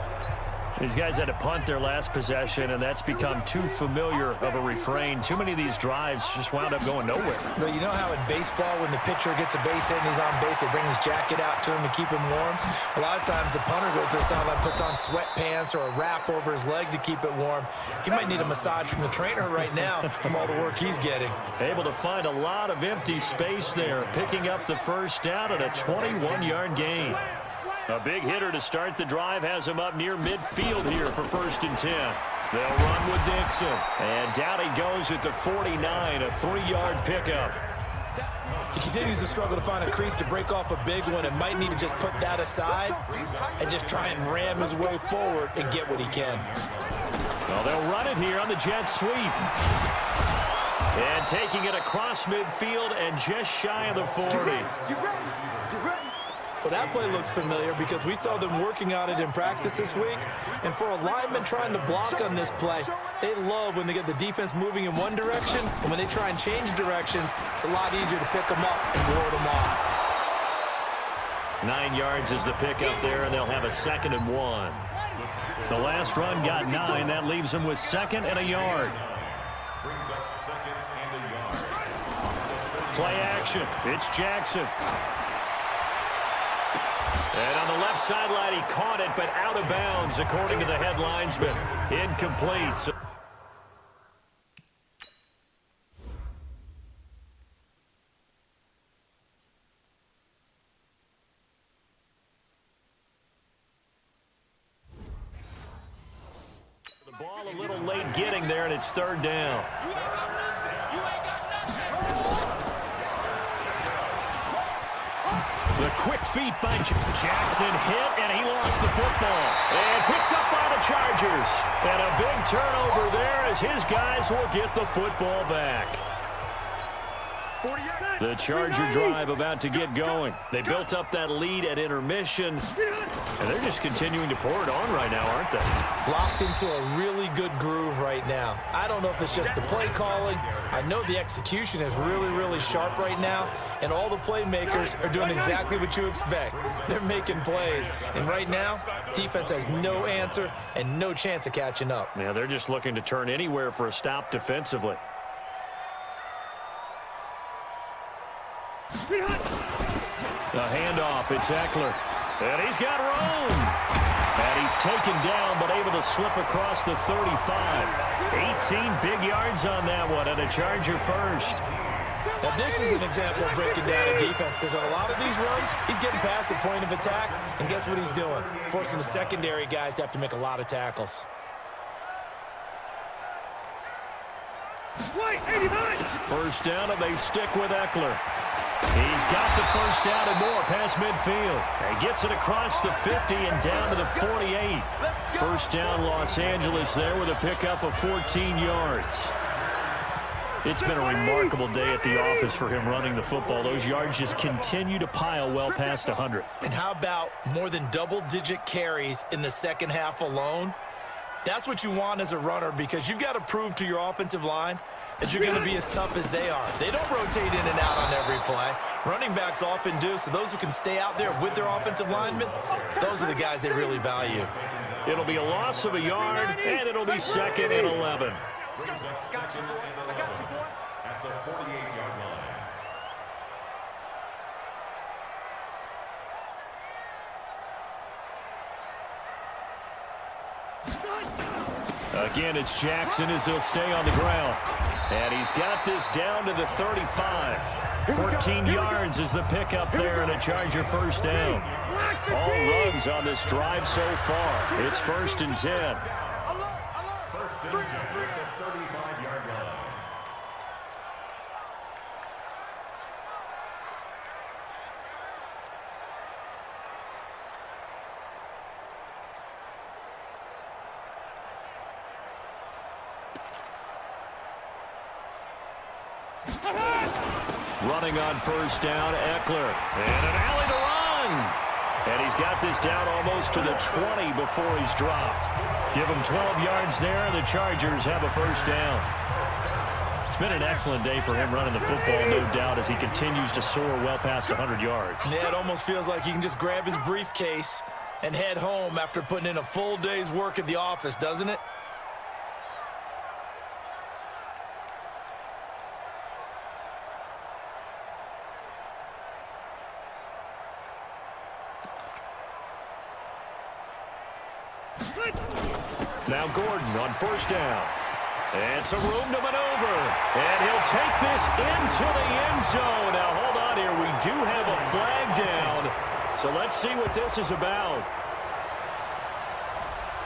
These guys had to punt their last possession, and that's become too familiar of a refrain. Too many of these drives just wound up going nowhere. But you know how in baseball, when the pitcher gets a base hit and he's on base, they bring his jacket out to him to keep him warm? A lot of times the punter goes to the sideline, puts on sweatpants or a wrap over his leg to keep it warm. He might need a massage from the trainer right now from all the work he's getting. Able to find a lot of empty space there, picking up the first down at a 21-yard gain. A big hitter to start the drive has him up near midfield here for 1st and 10. They'll run with Dixon. And down he goes at the 49, a 3-yard pickup. He continues to struggle to find a crease to break off a big one and might need to just put that aside and just try and ram his way forward and get what he can. Well, they'll run it here on the jet sweep. And taking it across midfield and just shy of the 40. You ready? Well, that play looks familiar because we saw them working on it in practice this week. And for a lineman trying to block on this play, they love when they get the defense moving in one direction. And when they try and change directions, it's a lot easier to pick them up and ward them off. 9 yards is the pickup there, and they'll have a 2nd and 1. The last run got 9. That leaves them with 2nd and a yard. Brings up 2nd and a yard. Play action. It's Jackson. And on the left sideline, he caught it, but out of bounds, according to the head linesman. Incomplete. So the ball a little late getting there, and it's 3rd down. The quick feet by Jackson hit, and he lost the football. And picked up by the Chargers. And a big turnover there as his guys will get the football back. The Charger drive about to get going. They built up that lead at intermission, and they're just continuing to pour it on right now, aren't they? Locked into a really good groove right now. I don't know if it's just the play calling. I know the execution is really, really sharp right now, and all the playmakers are doing exactly what you expect. They're making plays, and right now, defense has no answer and no chance of catching up. Yeah, they're just looking to turn anywhere for a stop defensively. The handoff, it's Eckler. And he's got room. And he's taken down, but able to slip across the 35. 18 big yards on that one, and a Charger first. Now, this is an example of breaking down a defense, because on a lot of these runs, he's getting past the point of attack, and guess what he's doing? Forcing the secondary guys to have to make a lot of tackles. First down, and they stick with Eckler. He's got the first down and more past midfield. He gets it across the 50 and down to the 48. First down, Los Angeles there with a pickup of 14 yards. It's been a remarkable day at the office for him running the football. Those yards just continue to pile well past 100. And how about more than double-digit carries in the second half alone? That's what you want as a runner because you've got to prove to your offensive line that you're going to be as tough as they are. They don't rotate in and out on every play. Running backs often do, so those who can stay out there with their offensive linemen, those are the guys they really value. It'll be a loss of a yard, and it'll be second and 11. Got you, boy. I got you, boy. At the 48-yard line. Again, it's Jackson as he'll stay on the ground. And he's got this down to the 35. 14 yards is the pickup there and a Charger first down. All runs on this drive so far. It's 1st and 10. Alert, alert. First and 10 at the 35-yard line. Running on first down, Eckler. And an alley to run. And he's got this down almost to the 20 before he's dropped. Give him 12 yards there, and the Chargers have a first down. It's been an excellent day for him running the football, no doubt, as he continues to soar well past 100 yards. Yeah, it almost feels like he can just grab his briefcase and head home after putting in a full day's work at the office, doesn't it? Now Gordon on first down. And some room to maneuver. And he'll take this into the end zone. Now, hold on here. We do have a flag down. So let's see what this is about.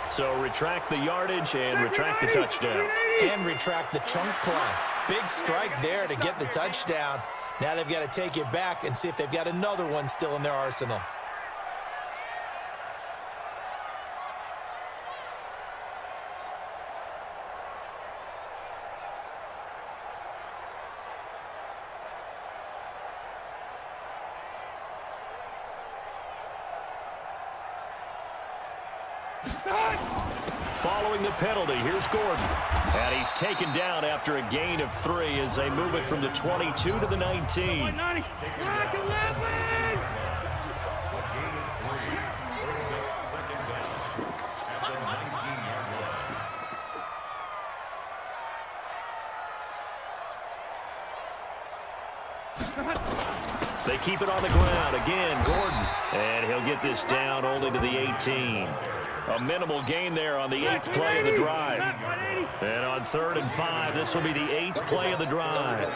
So retract the yardage and retract the touchdown. And retract the chunk play. Big strike there to get the touchdown. Now they've got to take it back and see if they've got another one still in their arsenal. Following the penalty, here's Gordon. And he's taken down after a gain of 3 as they move it from the 22 to the 19. They keep it on the ground. Again, Gordon. And he'll get this down only to the 18. A minimal gain there on the 8th play of the drive. And on 3rd and 5, this will be the 8th play of the drive.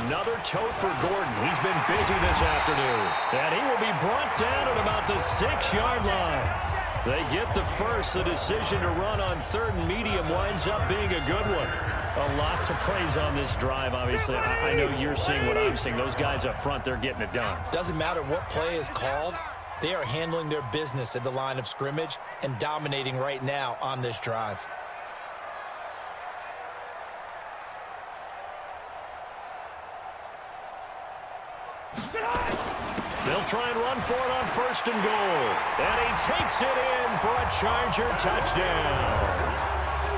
Another tote for Gordon. He's been busy this afternoon. And he will be brought down at about the 6-yard line. They get the first. The decision to run on 3rd and medium winds up being a good one. Lots of praise on this drive, obviously. I know you're seeing what I'm seeing. Those guys up front, they're getting it done. Doesn't matter what play is called. They are handling their business at the line of scrimmage and dominating right now on this drive. They'll try and run for it on 1st and goal. And he takes it in for a Charger touchdown.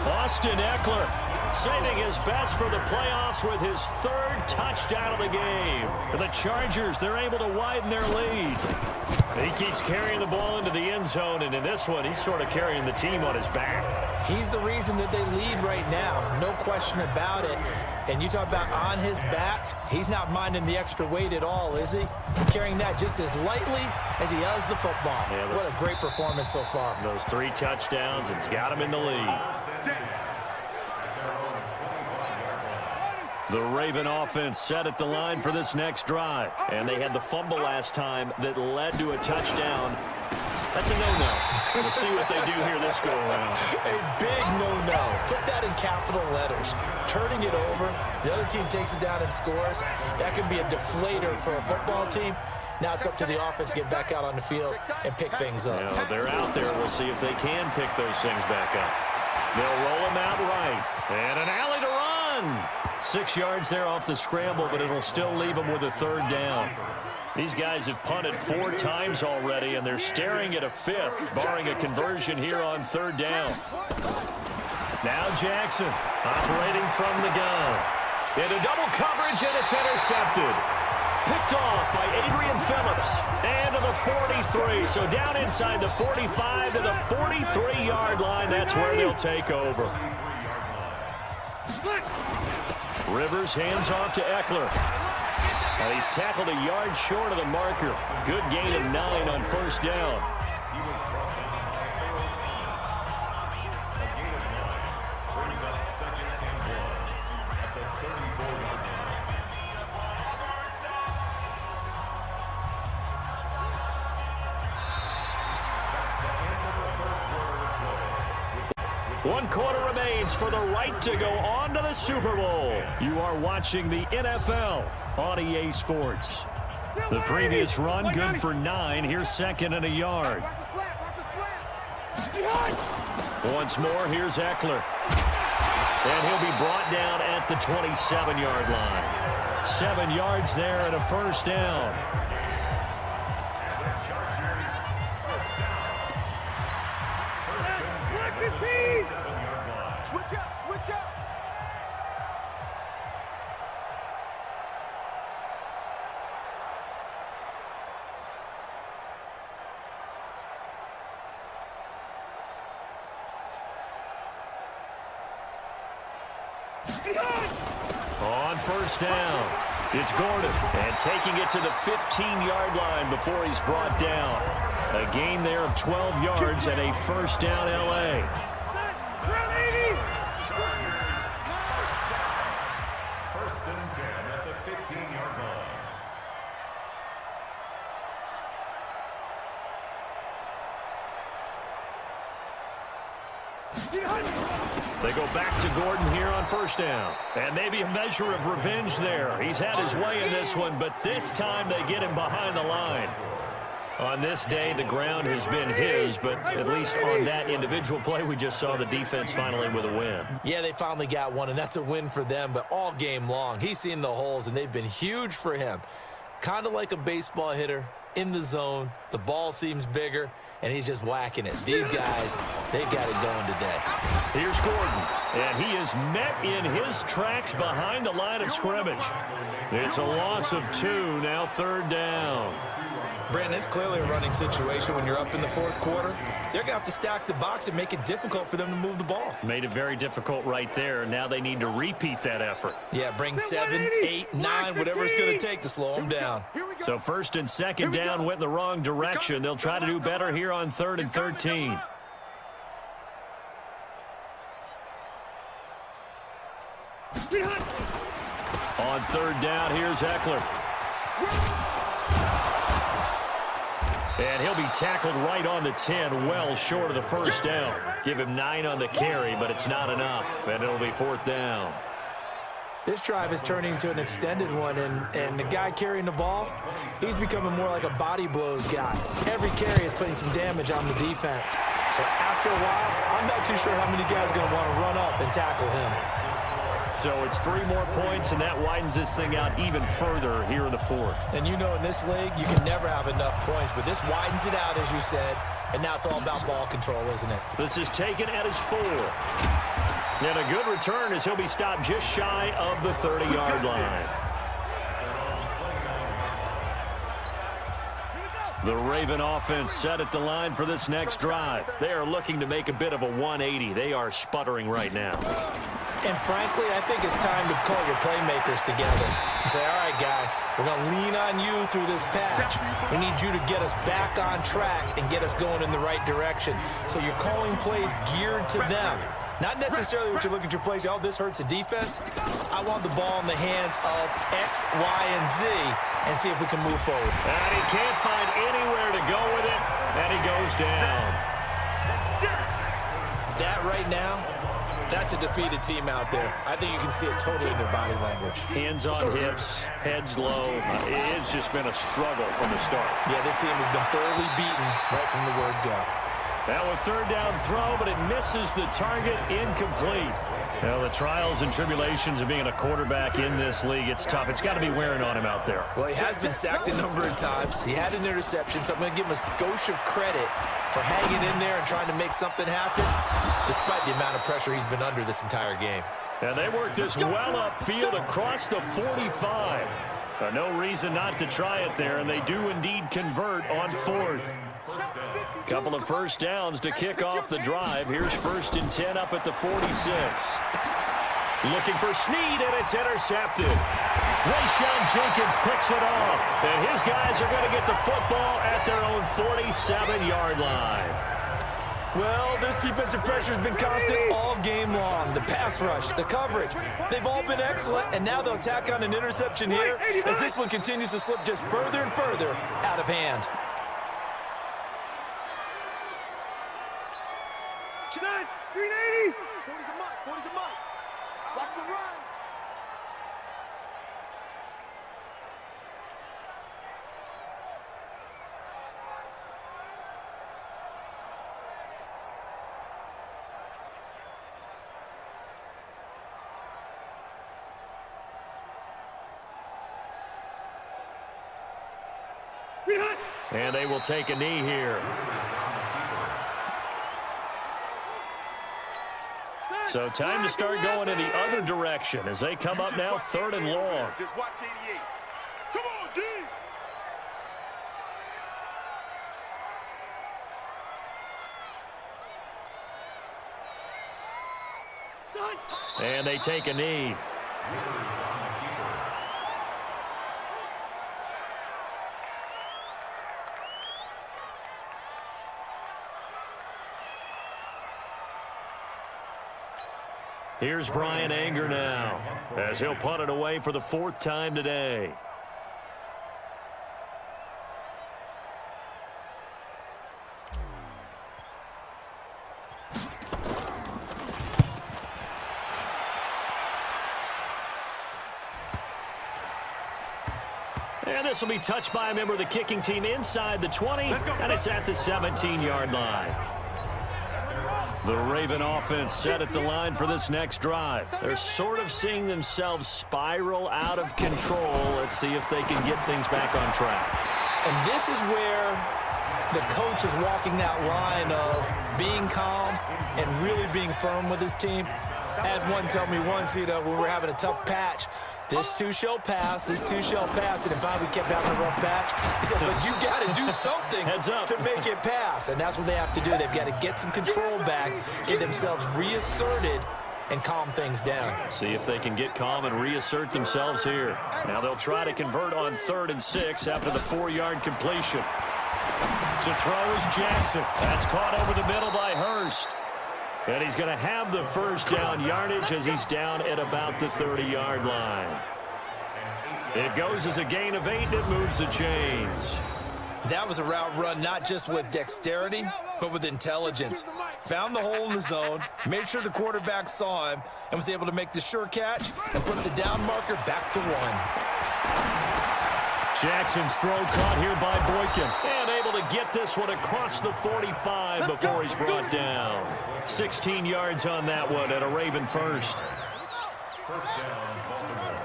Austin Eckler saving his best for the playoffs with his 3rd touchdown of the game. For the Chargers, they're able to widen their lead. He keeps carrying the ball into the end zone, and in this one, he's sort of carrying the team on his back. He's the reason that they lead right now. No question about it. And you talk about on his back, he's not minding the extra weight at all, is he? Carrying that just as lightly as he does the football. Yeah, what a great performance so far. Those 3 touchdowns, it's got him in the lead. The Raven offense set at the line for this next drive. And they had the fumble last time that led to a touchdown. That's a no-no. We'll see what they do here this go-around. A big no-no. Put that in capital letters. Turning it over, the other team takes it down and scores. That could be a deflator for a football team. Now it's up to the offense to get back out on the field and pick things up. You know, they're out there. We'll see if they can pick those things back up. They'll roll them out right. And an alley to run. 6 yards there off the scramble, but it'll still leave them with a 3rd down. These guys have punted 4 times already, and they're staring at a 5th, barring a conversion here on 3rd down. Now Jackson operating from the gun. Into double coverage, and it's intercepted. Picked off by Adrian Phillips. And to the 43. So down inside the 45 to the 43-yard line. That's where they'll take over. Rivers hands off to Eckler. And he's tackled a yard short of the marker. Good gain of 9 on 1st down. One quarter remains for the right to go on to the Super Bowl. You are watching the NFL on EA Sports. The previous run good for 9. Here's 2nd and a yard. Once more, here's Eckler. And he'll be brought down at the 27-yard line. 7 yards there and a 1st down. Switch up, switch up. On 1st down, it's Gordon. And taking it to the 15-yard line before he's brought down. A gain there of 12 yards and a 1st down L.A. First and 10 at the 15-yard line. They go back to Gordon here on 1st down. And maybe a measure of revenge there. He's had his way in this one, but this time they get him behind the line. On this day, the ground has been his, but at least on that individual play, we just saw the defense finally with a win. Yeah, they finally got one, and that's a win for them, but all game long, he's seen the holes, and they've been huge for him. Kind of like a baseball hitter in the zone. The ball seems bigger, and he's just whacking it. These guys, they've got it going today. Here's Gordon, and he is met in his tracks behind the line of scrimmage. It's a loss of 2, now 3rd down. Brandon, it's clearly a running situation when you're up in the 4th quarter. They're going to have to stack the box and make it difficult for them to move the ball. Made it very difficult right there. Now they need to repeat that effort. Yeah, bring 7, 8, 9, whatever it's going to take to slow them down. So 1st and 2nd down went in the wrong direction. They'll try to do better here on 3rd and 13. On 3rd down, here's Eckler. And he'll be tackled right on the 10, well short of the 1st down. Give him 9 on the carry, but it's not enough, and it'll be 4th down. This drive is turning into an extended one, and the guy carrying the ball, he's becoming more like a body blows guy. Every carry is putting some damage on the defense. So after a while, I'm not too sure how many guys are going to want to run up and tackle him. So it's 3 more points, and that widens this thing out even further here in the 4th. And you know in this league, you can never have enough points, but this widens it out, as you said, and now it's all about ball control, isn't it? This is taken at his 4. And a good return as he'll be stopped just shy of the 30-yard line. The Raven offense set at the line for this next drive. They are looking to make a bit of a 180. They are sputtering right now. And frankly, I think it's time to call your playmakers together and say, all right, guys, we're going to lean on you through this patch. We need you to get us back on track and get us going in the right direction. So you're calling plays geared to them. Not necessarily what you look at your plays, oh, this hurts the defense. I want the ball in the hands of X, Y, and Z and see if we can move forward. And he can't find anywhere to go with it, and he goes down. That right now That's a defeated team out there. I think you can see it totally in their body language. Hands on hips, heads low. It's just been a struggle from the start. Yeah, this team has been thoroughly beaten right from the word go. Now a third down throw, but it misses the target, incomplete. Well, the trials and tribulations of being a quarterback in this league, it's tough. It's got to be wearing on him out there. Well, he has been sacked a number of times. He had an interception, so I'm going to give him a skosh of credit for hanging in there and trying to make something happen, despite the amount of pressure he's been under this entire game. And they work this well upfield across the 45. No reason not to try it there, and they do indeed convert on fourth. Couple of first downs to kick off the drive. Here's 1st and 10 up at the 46. Looking for Snead, and it's intercepted. Rayshawn Jenkins picks it off, and his guys are going to get the football at their own 47-yard line. Well, this defensive pressure has been constant all game long. The pass rush, the coverage, they've all been excellent, and now they'll tack on an interception here as this one continues to slip just further and further out of hand. 380. 40's a month. 40's a month. Watch the run. And they will take a knee here. So time to start going in the other direction as they come up now 3rd and long. Just watch 88. Come on, D. And they take a knee. Here's Brian Anger now as he'll punt it away for the 4th time today. And this will be touched by a member of the kicking team inside the 20, and it's at the 17-yard line. The Raven offense set at the line for this next drive. They're sort of seeing themselves spiral out of control. Let's see if they can get things back on track. And this is where the coach is walking that line of being calm and really being firm with his team. I had one tell me once, when we were having a tough patch, this too shall pass, this too shall pass, and finally we kept having a rough patch. He said, but you got to do something to make it pass, and that's what they have to do. They've got to get some control back, get themselves reasserted, and calm things down. See if they can get calm and reassert themselves here. Now they'll try to convert on 3rd and 6 after the 4-yard completion. To throw is Jackson. That's caught over the middle by Hurst. And he's going to have the first down yardage as he's down at about the 30-yard line. It goes as a gain of 8, and it moves the chains. That was a route run not just with dexterity, but with intelligence. Found the hole in the zone, made sure the quarterback saw him, and was able to make the sure catch and put the down marker back to 1. Jackson's throw caught here by Boykin. And able to get this one across the 45 before he's brought down. 16 yards on that one at a Raven first. First down, Baltimore.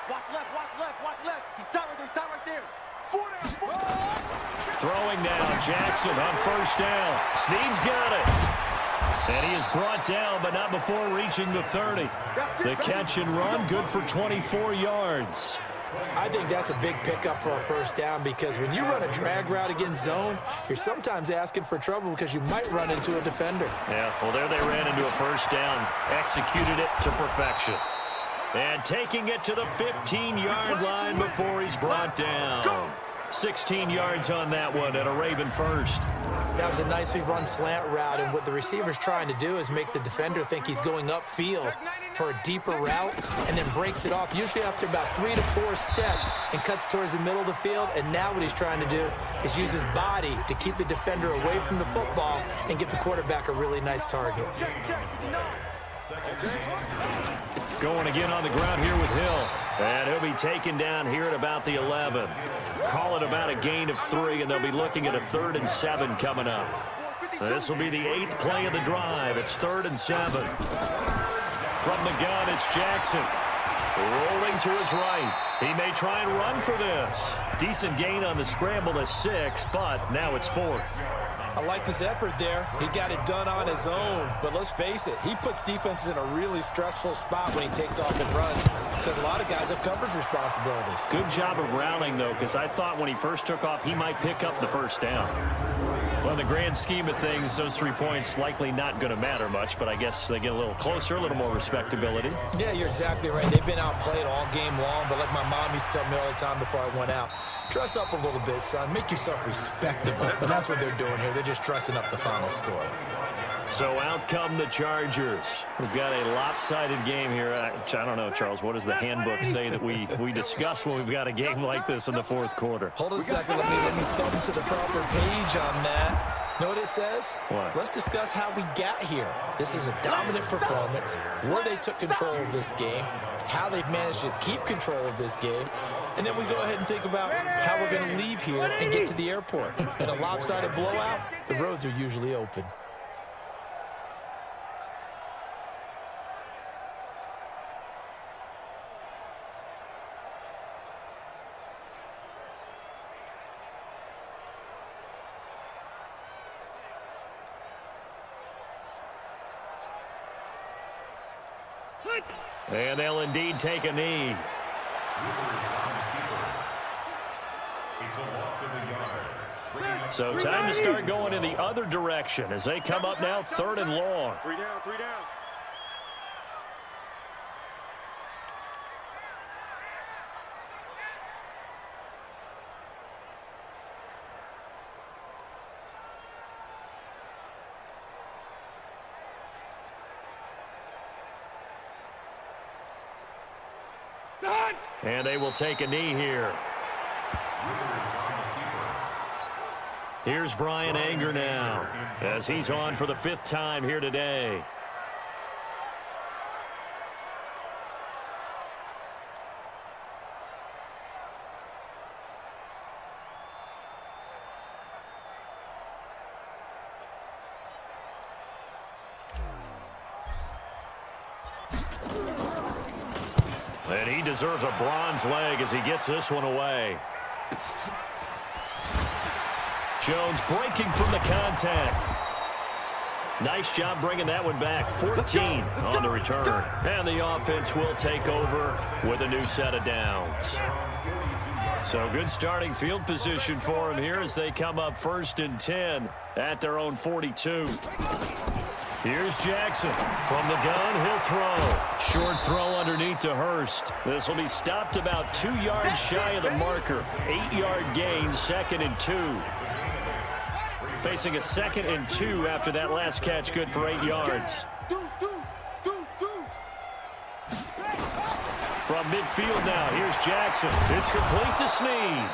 Watch left, watch left, watch left. He's tight right there, he's tight right there. 4 down. Throwing now, Jackson on first down. Snead's got it. And he is brought down, but not before reaching the 30. The catch and run, good for 24 yards. I think that's a big pickup for a first down because when you run a drag route against zone, you're sometimes asking for trouble because you might run into a defender. Yeah, well, there they ran into a first down, executed it to perfection. And taking it to the 15-yard line before he's brought down. 16 yards on that one and a Raven first. That was a nicely run slant route, and what the receiver's trying to do is make the defender think he's going upfield for a deeper route and then breaks it off, usually after about 3 to 4 steps, and cuts towards the middle of the field. And now what he's trying to do is use his body to keep the defender away from the football and give the quarterback a really nice target. Going again on the ground here with Hill. And he'll be taken down here at about the 11. Call it about a gain of 3, and they'll be looking at a 3rd and 7 coming up. This will be the 8th play of the drive. It's 3rd and 7. From the gun, it's Jackson. Rolling to his right. He may try and run for this. Decent gain on the scramble to 6, but now it's 4th. I liked his effort there. He got it done on his own. But let's face it, he puts defenses in a really stressful spot when he takes off and runs, because a lot of guys have coverage responsibilities. Good job of rallying, though, because I thought when he first took off, he might pick up the first down. Well, in the grand scheme of things, those 3 points likely not going to matter much, but I guess they get a little closer, a little more respectability. Yeah, you're exactly right. They've been outplayed all game long, but like my mom used to tell me all the time before I went out, dress up a little bit, son. Make yourself respectable. And that's what they're doing here. They're just dressing up the final score. So out come the Chargers. We've got a lopsided game here. I don't know, Charles, what does the handbook say that we discuss when we've got a game like this in the 4th quarter? Hold on a second. Let me thumb to the proper page on that. Know what it says? What? Let's discuss how we got here. This is a dominant performance, where they took control of this game, how they've managed to keep control of this game, and then we go ahead and think about how we're going to leave here and get to the airport. In a lopsided blowout, the roads are usually open. And they'll indeed take a knee. It's a loss of a yard. So time to start going in the other direction as they come up now 3rd and long. 3 down, 3 down. And they will take a knee here. Here's Brian Anger now as he's on for the 5th time here today. And he deserves a bronze leg as he gets this one away. Jones breaking from the contact. Nice job bringing that one back. 14 on the return. And the offense will take over with a new set of downs. So good starting field position for him here as they come up 1st and 10 at their own 42. Here's Jackson. From the gun, he'll throw. Short throw underneath to Hurst. This will be stopped about 2 yards shy of the marker. 8-yard gain, 2nd and 2. Facing a 2nd and 2 after that last catch, good for 8 yards. From midfield now, here's Jackson. It's complete to Snead.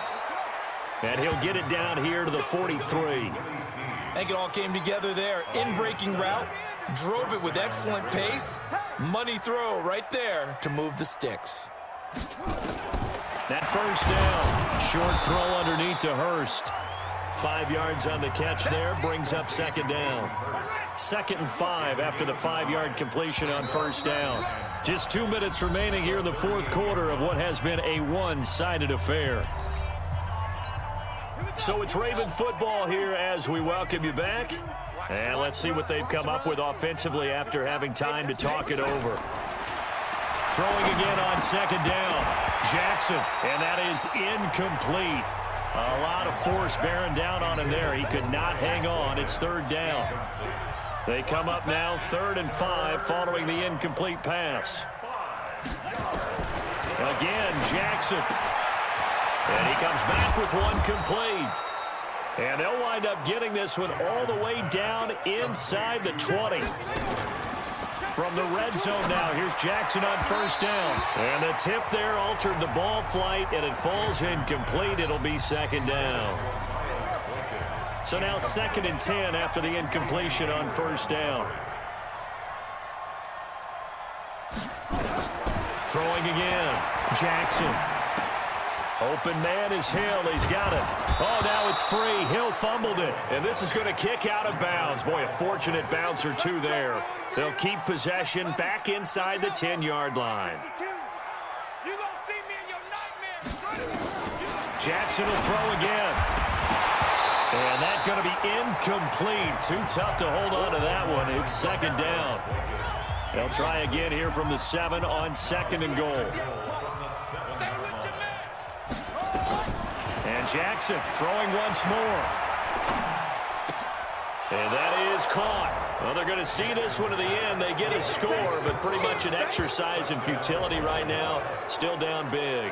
And he'll get it down here to the 43. I think it all came together there. In-breaking route, drove it with excellent pace. Money throw right there to move the sticks. That first down. Short throw underneath to Hurst. 5 yards on the catch there, brings up 2nd down. 2nd and 5 after the 5-yard completion on 1st down. Just 2 minutes remaining here in the 4th quarter of what has been a one-sided affair. So it's Raven football here as we welcome you back. And let's see what they've come up with offensively after having time to talk it over. Throwing again on 2nd down. Jackson, and that is incomplete. A lot of force bearing down on him there. He could not hang on. It's 3rd down. They come up now 3rd and 5 following the incomplete pass. Again, Jackson. And he comes back with one complete. And they'll wind up getting this one all the way down inside the 20. From the red zone now, here's Jackson on first down. And the tip there altered the ball flight, and it falls incomplete. It'll be second down. So now 2nd and 10 after the incompletion on first down. Throwing again. Jackson. Open man is Hill. He's got it. Oh, now it's free. Hill fumbled it. And this is going to kick out of bounds. Boy, a fortunate bounce or two there. They'll keep possession back inside the 10-yard line. Jackson will throw again. And that's going to be incomplete. Too tough to hold on to that one. It's second down. They'll try again here from the 7 on 2nd and goal. And Jackson throwing once more. And that is caught. Well, they're going to see this one to the end. They get a score, but pretty much an exercise in futility right now. Still down big.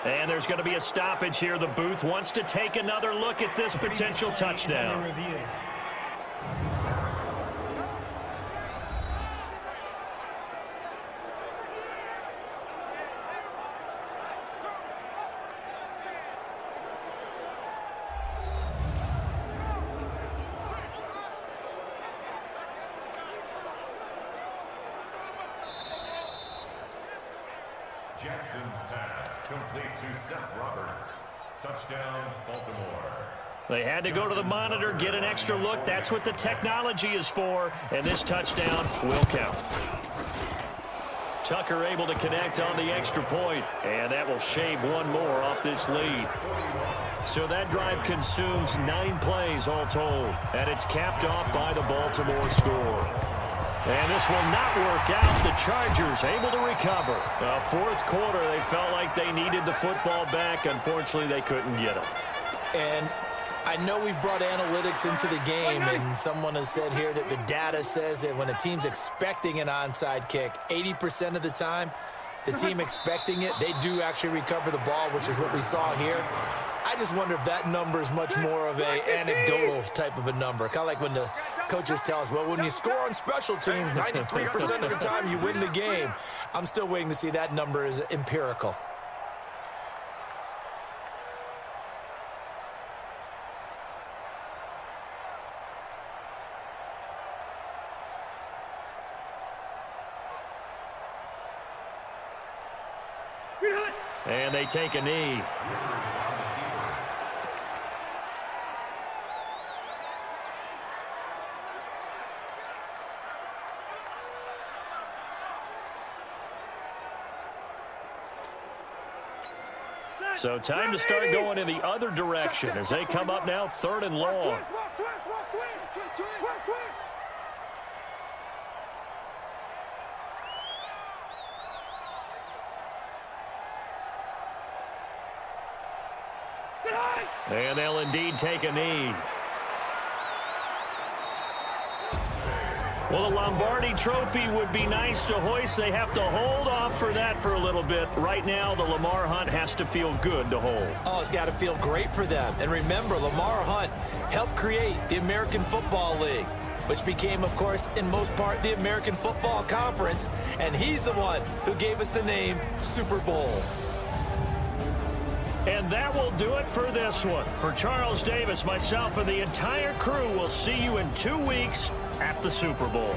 And there's going to be a stoppage here. The booth wants to take another look at this potential touchdown. Jackson's pass complete to Seth Roberts. Touchdown, Baltimore. They had to go to the monitor, get an extra look. That's what the technology is for, and this touchdown will count. Tucker able to connect on the extra point, and that will shave one more off this lead. So that drive consumes 9 plays all told, and it's capped off by the Baltimore score. And this will not work out. The Chargers able to recover. Fourth quarter, they felt like they needed the football back. Unfortunately, they couldn't get it. And I know we brought analytics into the game, and someone has said here that the data says that when a team's expecting an onside kick, 80% of the time, the team expecting it, they do actually recover the ball, which is what we saw here. I just wonder if that number is much more of a anecdotal type of a number. Kind of like when the coaches tell us, well, when you score on special teams, 93% of the time you win the game. I'm still waiting to see that number is empirical. And they take a knee. So time to start going in the other direction as they come up now 3rd and long. And they'll indeed take a knee. Well, the Lombardi Trophy would be nice to hoist. They have to hold off for that for a little bit. Right now, the Lamar Hunt has to feel good to hold. Oh, it's got to feel great for them. And remember, Lamar Hunt helped create the American Football League, which became, of course, in most part, the American Football Conference. And he's the one who gave us the name Super Bowl. And that will do it for this one. For Charles Davis, myself, and the entire crew, we'll see you in 2 weeks at the Super Bowl.